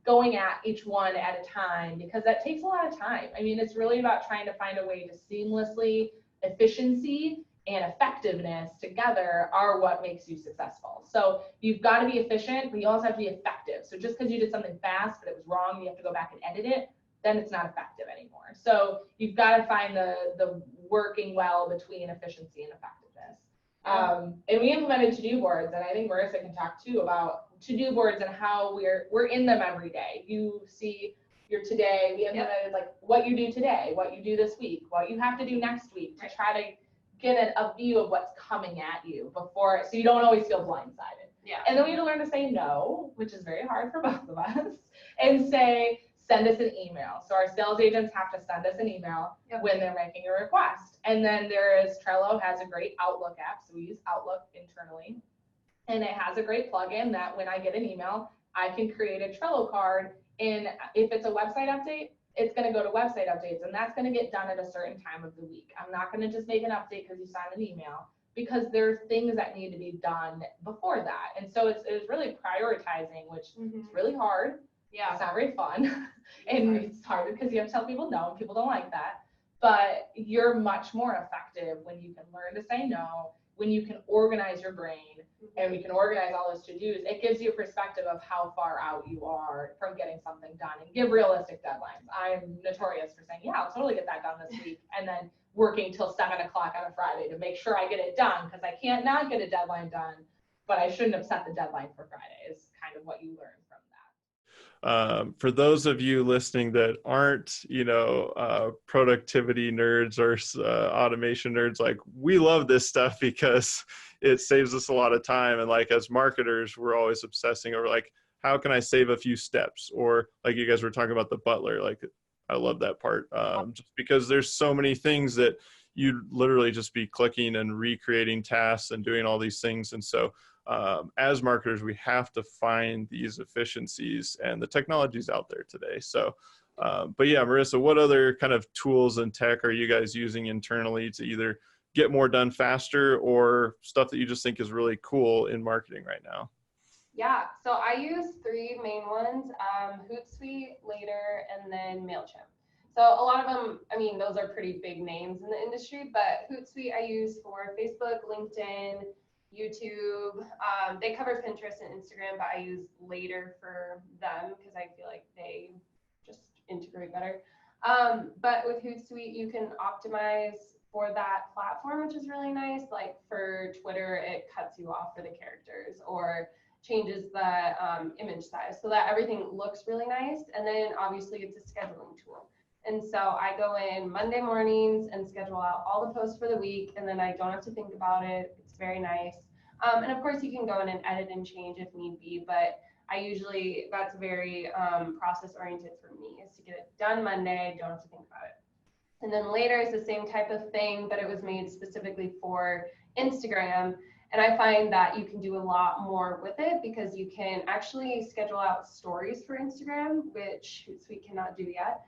going at each one at a time, because that takes a lot of time. I mean, it's really about trying to find a way to seamlessly, efficiency and effectiveness together are what makes you successful. So you've got to be efficient, but you also have to be effective. So just because you did something fast, but it was wrong, you have to go back and edit it, then it's not effective anymore. So you've got to find the working well between efficiency and effectiveness. And we implemented to-do boards, and I think Marissa can talk too about to-do boards and how we're in them every day. You see your today, we implemented like what you do today, what you do this week, what you have to do next week, to try to get a view of what's coming at you before, so you don't always feel blindsided. And then we had to learn to say no, which is very hard for both of us, and send us an email. So our sales agents have to send us an email when they're making a request. And then Trello has a great Outlook app. So we use Outlook internally. And it has a great plugin that when I get an email, I can create a Trello card. And if it's a website update, it's going to go to website updates. And that's going to get done at a certain time of the week. I'm not going to just make an update because you signed an email, because there's things that need to be done before that. And so it's really prioritizing, which is really hard. It's not very fun. And it's hard because you have to tell people no, and people don't like that. But you're much more effective when you can learn to say no, when you can organize your brain, and we can organize all those to-dos. It gives you a perspective of how far out you are from getting something done, and give realistic deadlines. I'm notorious for saying, I'll totally get that done this week, and then working till 7 o'clock on a Friday to make sure I get it done, because I can't not get a deadline done, but I shouldn't have set the deadline for Friday, is kind of what you learn from that. For those of you listening that aren't, productivity nerds or automation nerds, like, we love this stuff because it saves us a lot of time. And like, as marketers, we're always obsessing over like, how can I save a few steps? Or like you guys were talking about the butler, like, I love that part, just because there's so many things that you'd literally just be clicking and recreating tasks and doing all these things. And so as marketers, we have to find these efficiencies, and the technology's out there today. So, but yeah, Marissa, what other kind of tools and tech are you guys using internally to either get more done faster, or stuff that you just think is really cool in marketing right now? Yeah, so I use 3 main ones, Hootsuite, Later, and then Mailchimp. So a lot of them, I mean, those are pretty big names in the industry, but Hootsuite I use for Facebook, LinkedIn, YouTube. They cover Pinterest and Instagram, but I use Later for them because I feel like they just integrate better. But with Hootsuite, you can optimize for that platform, which is really nice. Like for Twitter, it cuts you off for the characters, or changes the image size so that everything looks really nice. And then obviously it's a scheduling tool. And so I go in Monday mornings and schedule out all the posts for the week, and then I don't have to think about it. It's very nice. And of course you can go in and edit and change if need be, but that's very process oriented for me, is to get it done Monday. I don't have to think about it. And then later is the same type of thing, but it was made specifically for Instagram. And I find that you can do a lot more with it because you can actually schedule out stories for Instagram, which Hootsuite cannot do yet.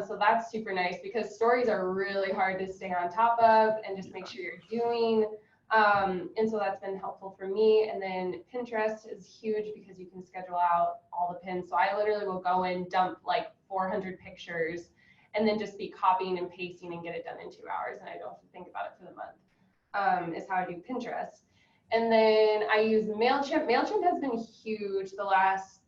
So that's super nice because stories are really hard to stay on top of and just make sure you're doing. And so that's been helpful for me. And then Pinterest is huge because you can schedule out all the pins. So I literally will go and dump like 400 pictures and then just be copying and pasting and get it done in 2 hours. And I don't have to think about it for the month, is how I do Pinterest. And then I use Mailchimp. Mailchimp has been huge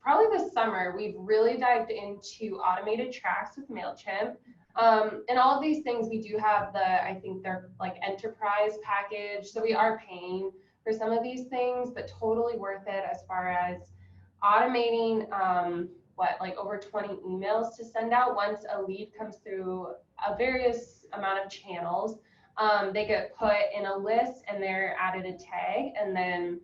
probably this summer. We've really dived into automated tracks with Mailchimp. And all of these things, we do have I think they're like enterprise package. So we are paying for some of these things, but totally worth it as far as automating, like over 20 emails to send out once a lead comes through a various amount of channels. They get put in a list and they're added a tag, and then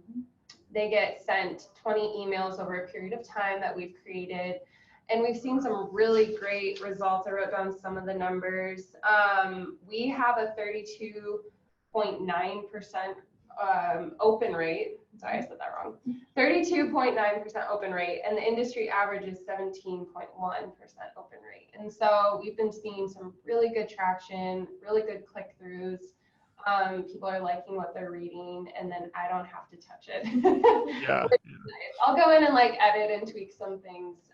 they get sent 20 emails over a period of time that we've created. And we've seen some really great results. I wrote down some of the numbers. We have a 32.9% open rate. Sorry, I said that wrong. 32.9% open rate, and the industry average is 17.1% open rate. And so we've been seeing some really good traction, really good click-throughs. People are liking what they're reading, and then I don't have to touch it. Yeah. I'll go in and like edit and tweak some things.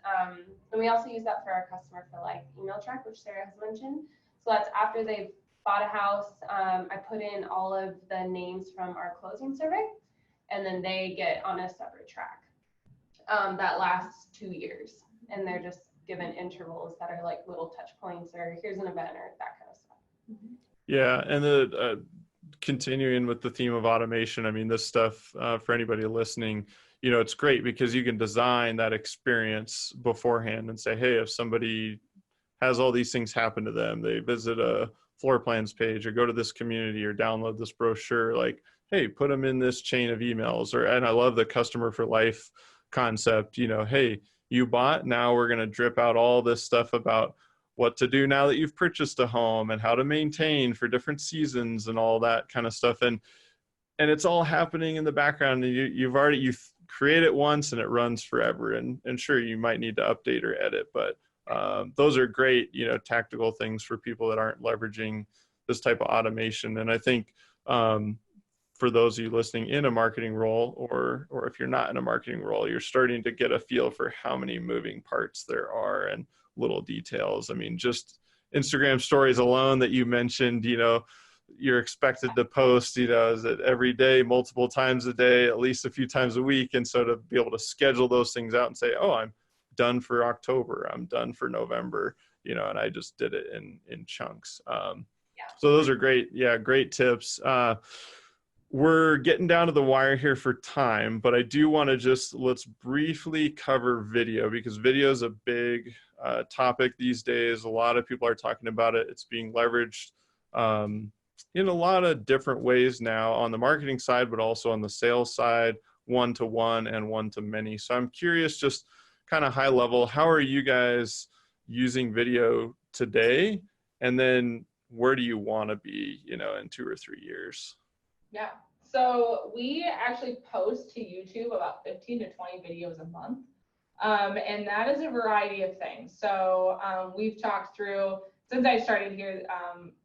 And we also use that for our customer for like email track, which Sarah has mentioned. So that's after they've bought a house. I put in all of the names from our closing survey, and then they get on a separate track that lasts 2 years. And they're just given intervals that are like little touch points, or here's an event, or that kind of stuff. Mm-hmm. Yeah, and the continuing with the theme of automation, I mean, this stuff for anybody listening, it's great because you can design that experience beforehand and say, hey, if somebody has all these things happen to them, they visit a floor plans page or go to this community or download this brochure, like, hey, put them in this chain of emails. And I love the customer for life concept, hey, you bought, now we're going to drip out all this stuff about what to do now that you've purchased a home and how to maintain for different seasons and all that kind of stuff. And it's all happening in the background. And you've create it once and it runs forever. And sure, you might need to update or edit, but those are great, tactical things for people that aren't leveraging this type of automation. And I think for those of you listening in a marketing role, or if you're not in a marketing role, you're starting to get a feel for how many moving parts there are and little details. I mean, just Instagram stories alone that you mentioned, you're expected to post, is it every day, multiple times a day, at least a few times a week. And so to be able to schedule those things out and say, oh, I'm done for October, I'm done for November, and I just did it in chunks. So those are great. Yeah. Great tips. We're getting down to the wire here for time, but I do want to let's briefly cover video, because video is a big topic these days. A lot of people are talking about it. It's being leveraged in a lot of different ways now on the marketing side, but also on the sales side, one-to-one and one-to-many. So I'm curious, just kind of high level, how are you guys using video today? And then where do you want to be, in 2 or 3 years? Yeah, so we actually post to YouTube about 15 to 20 videos a month. And that is a variety of things. So we've talked through, since I started here,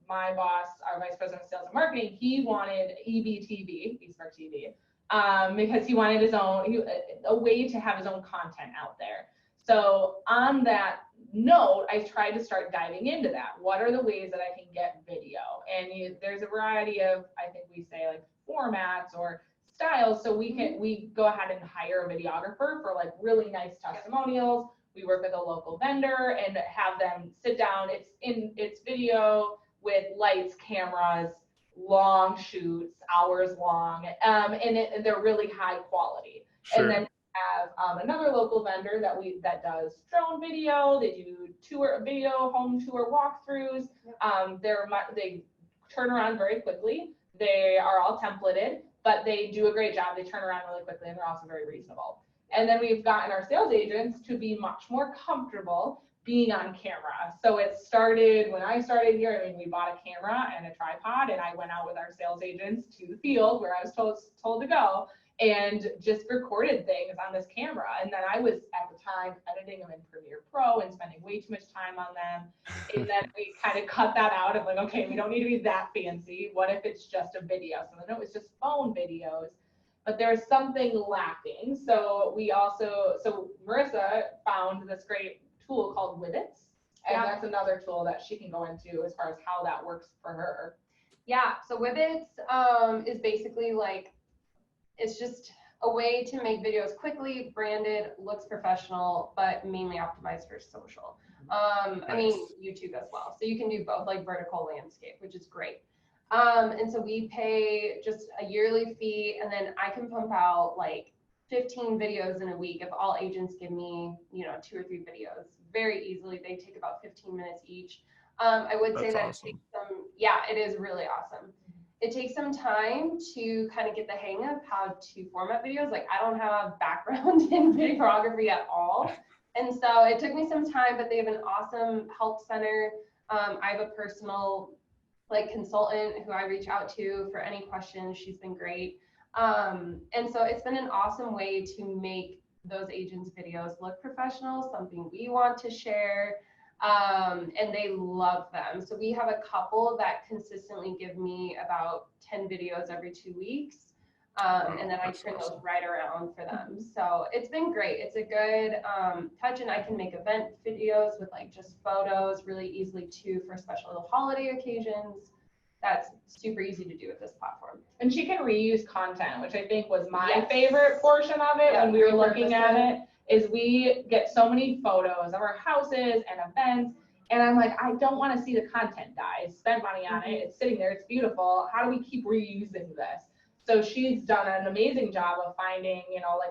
my boss, our vice president of sales and marketing, he wanted EBTV, Eastbrook TV, because he wanted a way to have his own content out there. So on that note, I tried to start diving into that. What are the ways that I can get video? And there's a variety of, I think we say like formats or styles. So we go ahead and hire a videographer for like really nice testimonials. We work with a local vendor and have them sit down. It's video with lights, cameras, long shoots, hours long, and they're really high quality. Sure. And then have another local vendor that does drone video. They do home tour walkthroughs. They turn around very quickly. They are all templated, but they do a great job. They turn around really quickly, and they're also very reasonable. And then we've gotten our sales agents to be much more comfortable being on camera. So it started when I started here. I mean, we bought a camera and a tripod, and I went out with our sales agents to the field where I was told to go, and just recorded things on this camera. And then I was at the time editing them in Premiere Pro and spending way too much time on them. And then we kind of cut that out of like, okay, we don't need to be that fancy. What if it's just a video? So then it was just phone videos, but there's something lacking. So Marissa found this great tool called Wibbits. And that's another tool that she can go into as far as how that works for her. Yeah, so Wibbits is basically like, it's just a way to make videos quickly, branded, looks professional, but mainly optimized for social. Nice. I mean, YouTube as well. So you can do both, like vertical landscape, which is great. And so we pay just a yearly fee, and then I can pump out like 15 videos in a week if all agents give me, 2 or 3 videos very easily. They take about 15 minutes each. I would say that awesome. It takes it is really awesome. It takes some time to kind of get the hang of how to format videos. Like, I don't have a background in videography at all. And so it took me some time, but they have an awesome help center. I have a personal consultant who I reach out to for any questions. She's been great. And so it's been an awesome way to make those agents' videos look professional, something we want to share. And they love them. So we have a couple that consistently give me about 10 videos every 2 weeks. And then I turn those right around for them. So it's been great. It's a good touch, and I can make event videos with like just photos really easily too for special holiday occasions. That's super easy to do with this platform. And she can reuse content, which I think was my favorite portion of it when we were looking at it. Is we get so many photos of our houses and events, and I'm like, I don't want to see the content die. I spent money on it. It's sitting there. It's beautiful. How do we keep reusing this? So she's done an amazing job of finding,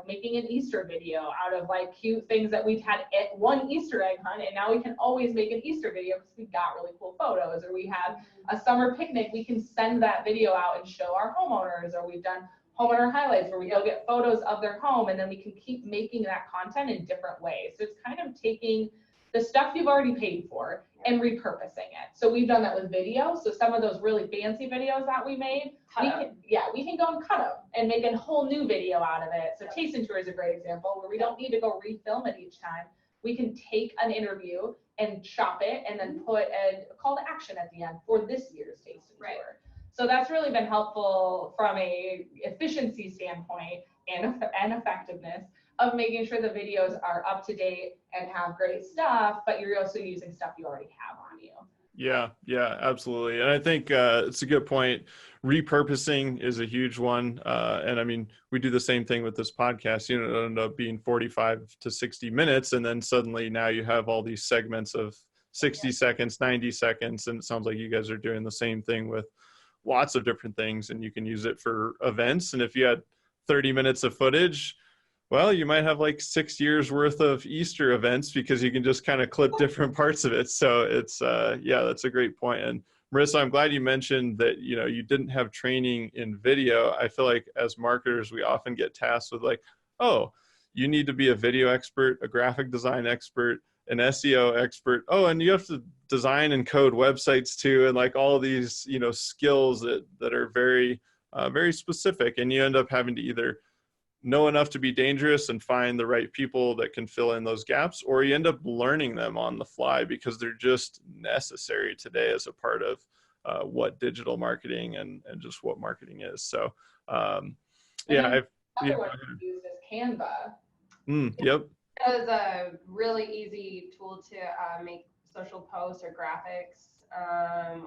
making an Easter video out of like cute things that we've had at one Easter egg hunt, and now we can always make an Easter video because we got really cool photos. Or we have a summer picnic. We can send that video out and show our homeowners. Or we've done homeowner highlights where we go get photos of their home, and then we can keep making that content in different ways. So it's kind of taking the stuff you've already paid for and repurposing it. So we've done that with video. So some of those really fancy videos that we made, we can go and cut them and make a whole new video out of it. So Tasting Tour is a great example where we don't need to go refilm it each time. We can take an interview and chop it and then put a call to action at the end for this year's Tasting Tour. So that's really been helpful from a efficiency standpoint and effectiveness of making sure the videos are up to date and have great stuff, but you're also using stuff you already have on you. Yeah, absolutely. And I think it's a good point. Repurposing is a huge one. And I mean, we do the same thing with this podcast. It'll end up being 45 to 60 minutes. And then suddenly now you have all these segments of 60 seconds, 90 seconds. And it sounds like you guys are doing the same thing with lots of different things, and you can use it for events. And if you had 30 minutes of footage, well, you might have like 6 years worth of Easter events because you can just kind of clip different parts of it. So it's, that's a great point. And Marissa, I'm glad you mentioned that, you didn't have training in video. I feel like as marketers, we often get tasked with like, oh, you need to be a video expert, a graphic design expert, an SEO expert. Oh, and you have to design and code websites too. And like all of these, skills that are very, very specific. And you end up having to either know enough to be dangerous and find the right people that can fill in those gaps, or you end up learning them on the fly because they're just necessary today as a part of what digital marketing and just what marketing is. So, Another one we use is Canva. Yep. It was a really easy tool to make social posts or graphics,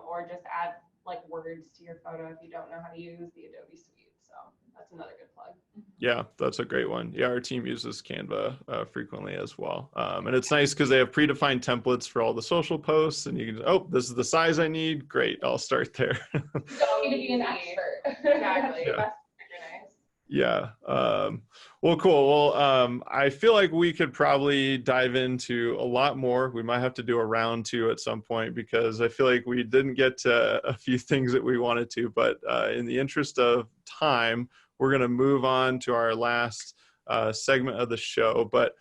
or just add like words to your photo if you don't know how to use the Adobe Suite. So that's another good plug. Yeah, that's a great one. Yeah, our team uses Canva frequently as well. And it's nice because they have predefined templates for all the social posts, and you can, this is the size I need. Great, I'll start there. You don't need to be an expert. Exactly. Yeah. That's super nice. Yeah. Well, cool. Well, I feel like we could probably dive into a lot more. We might have to do a round two at some point because I feel like we didn't get to a few things that we wanted to, but in the interest of time, we're going to move on to our last segment of the show. But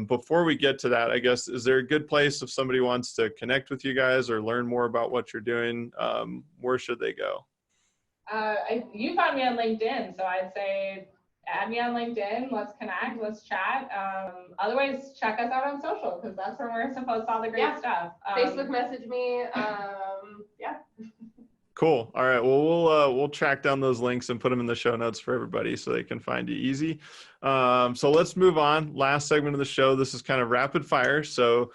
before we get to that, I guess, is there a good place if somebody wants to connect with you guys or learn more about what you're doing? Where should they go? You found me on LinkedIn, so I'd say add me on LinkedIn. Let's connect. Let's chat. Otherwise, check us out on social because that's where Marissa posts all the great stuff. Facebook message me. Yeah. Cool. All right. Well, we'll track down those links and put them in the show notes for everybody so they can find you easy. So let's move on. Last segment of the show. This is kind of rapid fire. So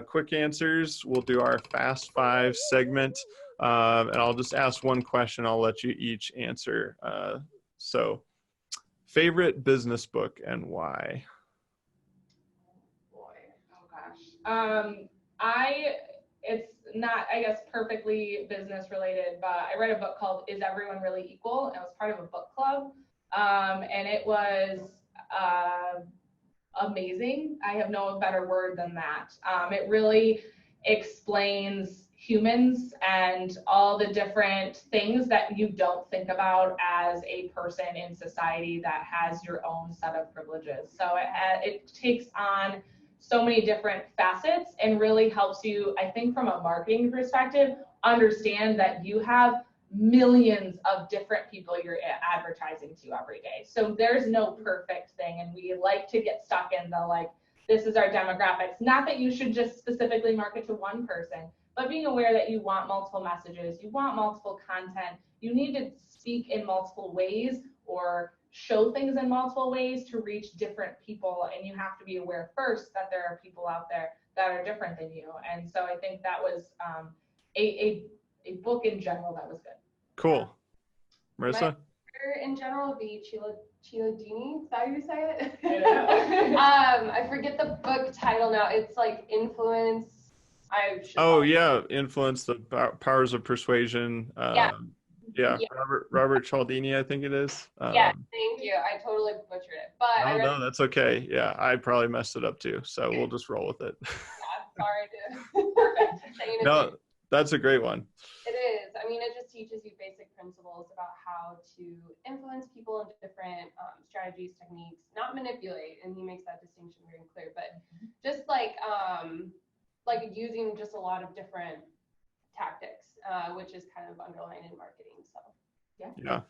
quick answers. We'll do our fast five segment. And I'll just ask one question. I'll let you each answer. So favorite business book and why? Boy, oh gosh. It's not, I guess, perfectly business related, but I read a book called Is Everyone Really Equal? And it was part of a book club. And it was amazing. I have no better word than that. It really explains humans and all the different things that you don't think about as a person in society that has your own set of privileges. So it takes on so many different facets and really helps you, I think, from a marketing perspective, understand that you have millions of different people you're advertising to every day. So there's no perfect thing. And we like to get stuck in the, like, this is our demographics. Not that you should just specifically market to one person, but being aware that you want multiple messages, you want multiple content, you need to speak in multiple ways or show things in multiple ways to reach different people. And you have to be aware first that there are people out there that are different than you. And so I think that was a book in general that was good. Cool. Marissa? In general would be Cialdini. Is that how you say it? I I forget the book title now. It's like Influence. Influence, the Powers of Persuasion. Yeah. Robert Cialdini, I think it is. Thank you. I totally butchered it, but no, that's okay. Yeah, I probably messed it up too, so we'll just roll with it. Sorry to say anything. No, that's a great one. It is. I mean, it just teaches you basic principles about how to influence people into different strategies, techniques, not manipulate, and he makes that distinction very clear, but just like using just a lot of different tactics, which is kind of underlying in marketing. So yeah,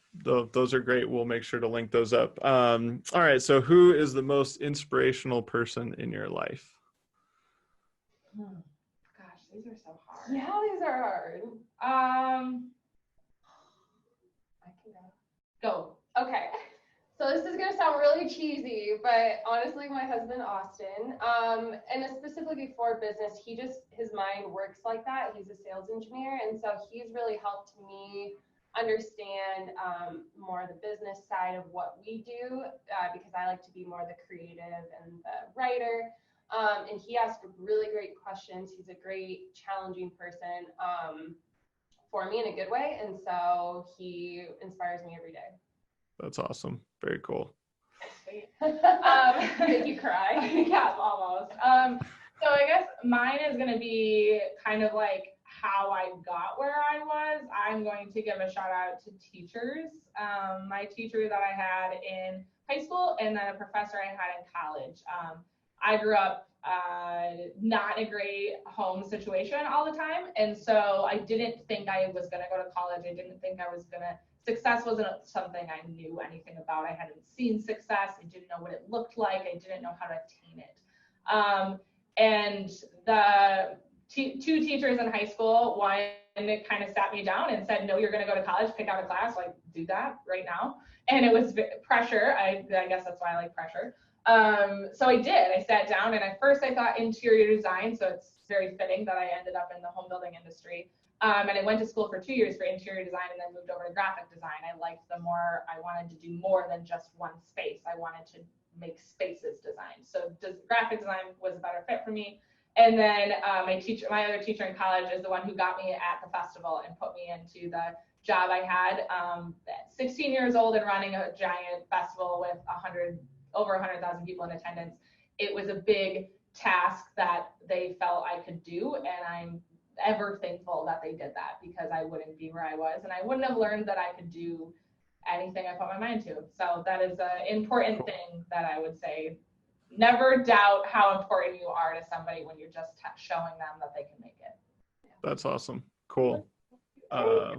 those are great. We'll make sure to link those up. All right, so who is the most inspirational person in your life? Gosh, these are so hard. Yeah, these are hard. I can go. Okay. So this is gonna sound really cheesy, but honestly, my husband Austin, and specifically for business, his mind works like that. He's a sales engineer, and so he's really helped me understand more of the business side of what we do, because I like to be more the creative and the writer. And he asks really great questions. He's a great, challenging person for me in a good way, and so he inspires me every day. That's awesome. Very cool. Make you cry? Yeah, almost. So I guess mine is going to be kind of like how I got where I was. I'm going to give a shout out to teachers. My teacher that I had in high school and then a professor I had in college. I grew up not in a great home situation all the time. And so I didn't think I was going to go to college. I didn't think I was going to. Success wasn't something I knew anything about. I hadn't seen success. I didn't know what it looked like. I didn't know how to attain it. And the two teachers in high school, one kind of sat me down and said, no, you're going to go to college, pick out a class, like do that right now. And it was pressure. I guess that's why I like pressure. So I did. I sat down and at first I thought interior design. So it's very fitting that I ended up in the home building industry. And I went to school for 2 years for interior design and then moved over to graphic design. I wanted to do more than just one space. I wanted to make spaces design. So graphic design was a better fit for me. And then my other teacher in college is the one who got me at the festival and put me into the job I had. 16 years old and running a giant festival with over 100,000 people in attendance. It was a big task that they felt I could do, and I'm ever thankful that they did that, because I wouldn't be where I was, and I wouldn't have learned that I could do anything I put my mind to. So that is an important thing that I would say. Never doubt how important you are to somebody when you're just showing them that they can make it. That's awesome. Cool. All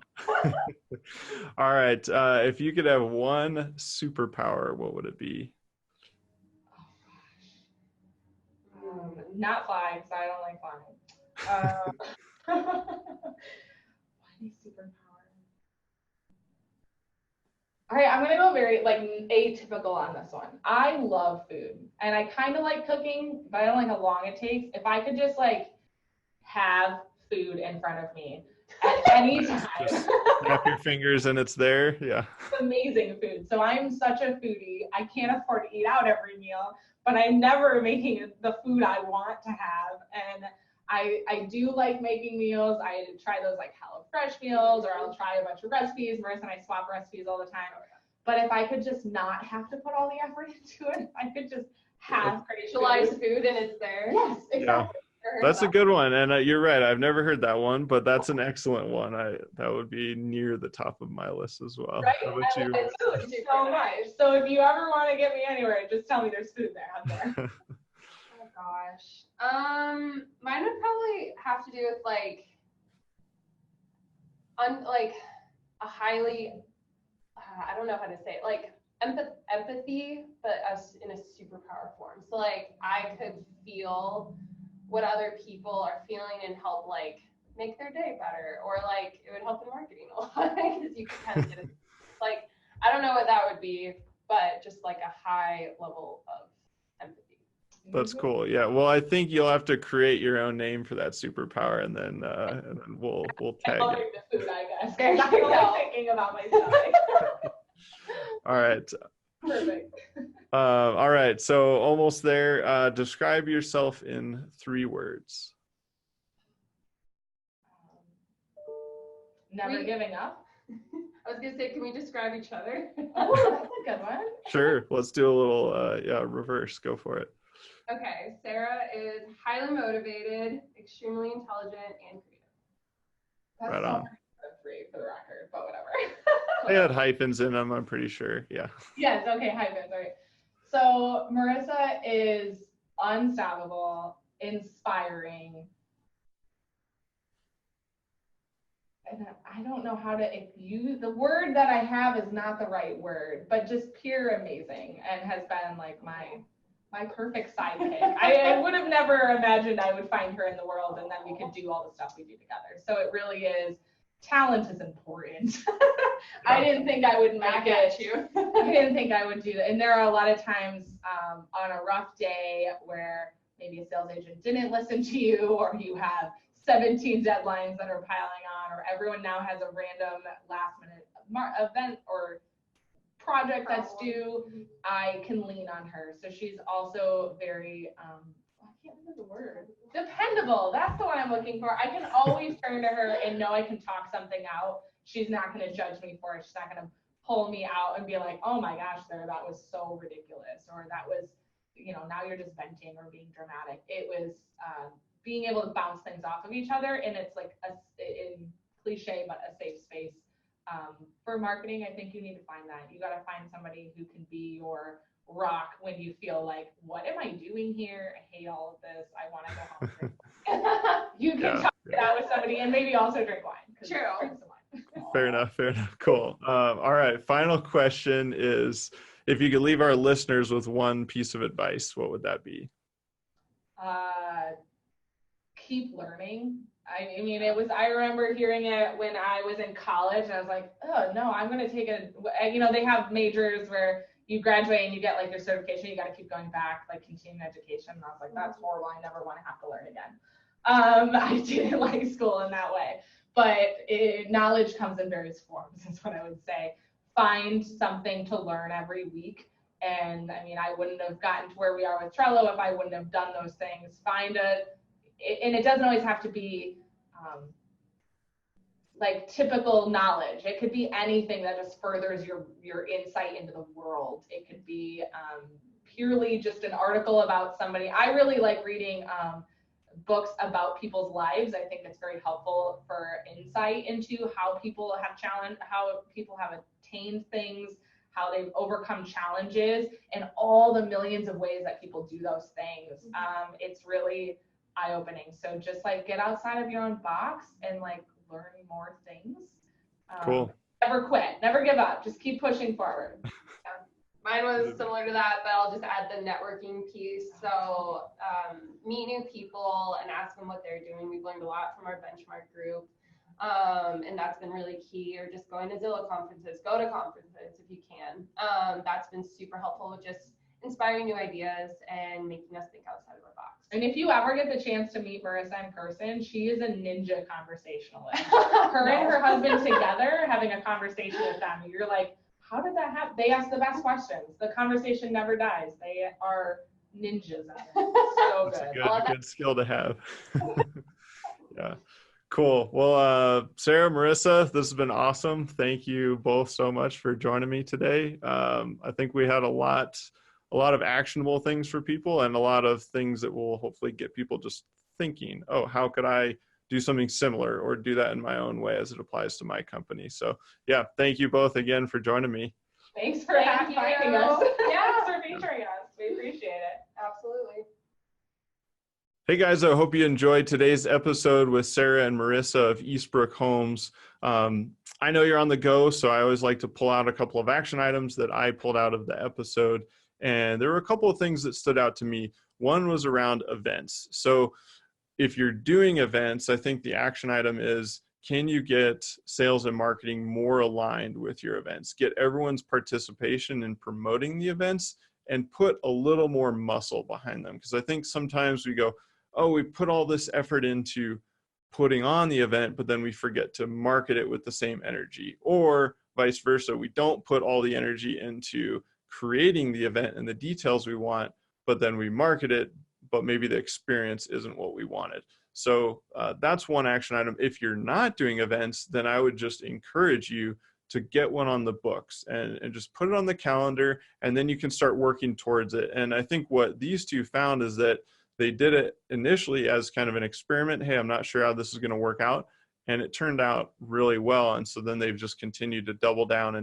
right. If you could have one superpower, what would it be? Oh, gosh. Not fly, because I don't like flying. Any superpower? All right, I'm gonna go very atypical on this one. I love food, and I kind of like cooking, but I don't like how long it takes. If I could just have food in front of me at any time, just snap your fingers and it's there. Yeah. It's amazing food. So I'm such a foodie. I can't afford to eat out every meal, but I'm never making the food I want to have. And I do like making meals. I try those HelloFresh meals, or I'll try a bunch of recipes. Marissa and I swap recipes all the time. But if I could just not have to put all the effort into it, I could just have specialized food and it's there. Yes, exactly. Yeah. That's a good one, and you're right. I've never heard that one, but that's an excellent one. That would be near the top of my list as well. Right? How about you? It's so nice. So if you ever want to get me anywhere, just tell me there's food there out there. Oh gosh. Mine would probably have to do with a highly, I don't know how to say it, empathy, but us in a superpower form. So I could feel what other people are feeling and help make their day better, or it would help in marketing a lot, because you can kind of get it. I don't know what that would be, but just a high level of empathy. That's cool. Yeah. Well, I think you'll have to create your own name for that superpower, and then we'll tag I'll it. make the food, I guess. I'm only thinking about myself. All right. Perfect. All right. So almost there. Describe yourself in 3 words. Never giving up. I was gonna say, can we describe each other? Oh, that's a good one. Sure. Let's do a little reverse. Go for it. Okay. Sarah is highly motivated, extremely intelligent, and creative. That's Right on. 3 for the record, but whatever. They had hyphens in them, I'm pretty sure. Yeah. Yes, okay, hyphens, all right. So Marissa is unstoppable, inspiring, and I don't know how to use the word that I have is not the right word, but just pure amazing, and has been my perfect sidekick. I would have never imagined I would find her in the world, and then we could do all the stuff we do together. So it really is. Talent is important. I didn't think I would make it. I didn't think I would do that. And there are a lot of times on a rough day where maybe a sales agent didn't listen to you, or you have 17 deadlines that are piling on, or everyone now has a random last minute event or project that's due. I can lean on her. So she's also very, I can't think of the word. Dependable. That's the one I'm looking for. I can always turn to her and know I can talk something out. She's not going to judge me for it. She's not going to pull me out and be like, oh my gosh, Sarah, that was so ridiculous. Or that was, now you're just venting or being dramatic. It was being able to bounce things off of each other. And it's in cliche, but a safe space. For marketing, I think you need to find that. You got to find somebody who can be your rock when you feel like, what am I doing here? I hate all of this. I want to go home. You can talk it out with somebody, and maybe also drink wine. True. Drink some wine. Fair enough. Cool. All right. Final question is, if you could leave our listeners with one piece of advice, what would that be? Keep learning. I mean, I remember hearing it when I was in college, and I was like, oh no, I'm going to take they have majors where you graduate and you get your certification, you got to keep going back, continuing education. And I was like, that's horrible. I never want to have to learn again. I didn't like school in that way, but knowledge comes in various forms, is what I would say. Find something to learn every week. And I mean, I wouldn't have gotten to where we are with Trello if I wouldn't have done those things. Find and it doesn't always have to be like typical knowledge. It could be anything that just furthers your insight into the world. It could be purely just an article about somebody. I really like reading books about people's lives. I think it's very helpful for insight into how people have how people have attained things, how they've overcome challenges, and all the millions of ways that people do those things. It's really eye-opening. So just like get outside of your own box and like learn more things. Cool. Never quit, never give up, just keep pushing forward. Mine was similar to that, but I'll just add the networking piece. So meet new people and ask them what they're doing. We've learned a lot from our benchmark group. And that's been really key. Or just going to Zillow conferences, go to conferences if you can. That's been super helpful with just inspiring new ideas and making us think outside of our box. And if you ever get the chance to meet Marissa in person, she is a ninja conversationalist. Her and her husband together having a conversation with them, you're like, how did that happen? They ask the best questions. The conversation never dies. They are ninjas at it. So That's good. a good skill to have. Yeah. Cool. Well, Sarah, Marissa, this has been awesome. Thank you both so much for joining me today. I think we had a lot of actionable things for people and a lot of things that will hopefully get people just thinking, oh, how could I do something similar or do that in my own way as it applies to my company? So yeah, thank you both again for joining me. Thanks for finding us. Yeah, for featuring us. We appreciate it. Absolutely. Hey guys, I hope you enjoyed today's episode with Sarah and Marissa of Eastbrook Homes. I know you're on the go, so I always like to pull out a couple of action items that I pulled out of the episode. And there were a couple of things that stood out to me. One was around events. So if you're doing events, I think the action item is, can you get sales and marketing more aligned with your events? Get everyone's participation in promoting the events and put a little more muscle behind them. Because I think sometimes we go, oh, we put all this effort into putting on the event, but then we forget to market it with the same energy. Or vice versa, we don't put all the energy into creating the event and the details we want, but then we market it, but maybe the experience isn't what we wanted. So that's one action item. If you're not doing events, then I would just encourage you to get one on the books and just put it on the calendar, and then you can start working towards it. And I think what these two found is that they did it initially as kind of an experiment. Hey, I'm not sure how this is going to work out. And it turned out really well. And so then they've just continued to double down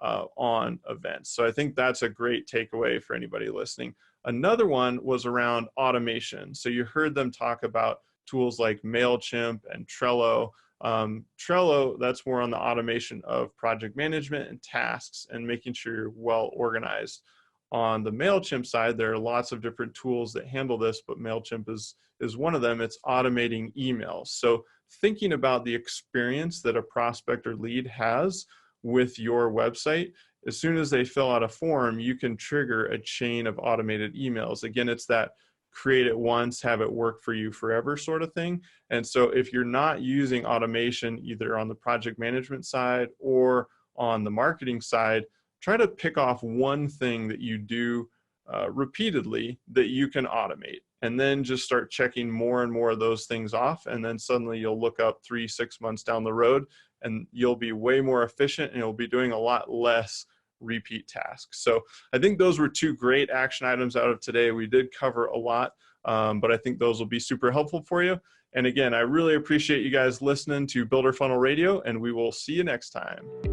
on events. So I think that's a great takeaway for anybody listening. Another one was around automation. So you heard them talk about tools like Mailchimp and Trello. Trello, that's more on the automation of project management and tasks and making sure you're well organized. On the Mailchimp side, there are lots of different tools that handle this, but Mailchimp is one of them. It's automating emails. So thinking about the experience that a prospect or lead has with your website, as soon as they fill out a form, you can trigger a chain of automated emails. Again, it's that create it once, have it work for you forever sort of thing. And so if you're not using automation, either on the project management side or on the marketing side, try to pick off one thing that you do repeatedly that you can automate, and then just start checking more and more of those things off. And then suddenly you'll look up 3-6 months down the road and you'll be way more efficient and you'll be doing a lot less repeat tasks. So I think those were two great action items out of today. We did cover a lot, but I think those will be super helpful for you. And again, I really appreciate you guys listening to Builder Funnel Radio, and we will see you next time.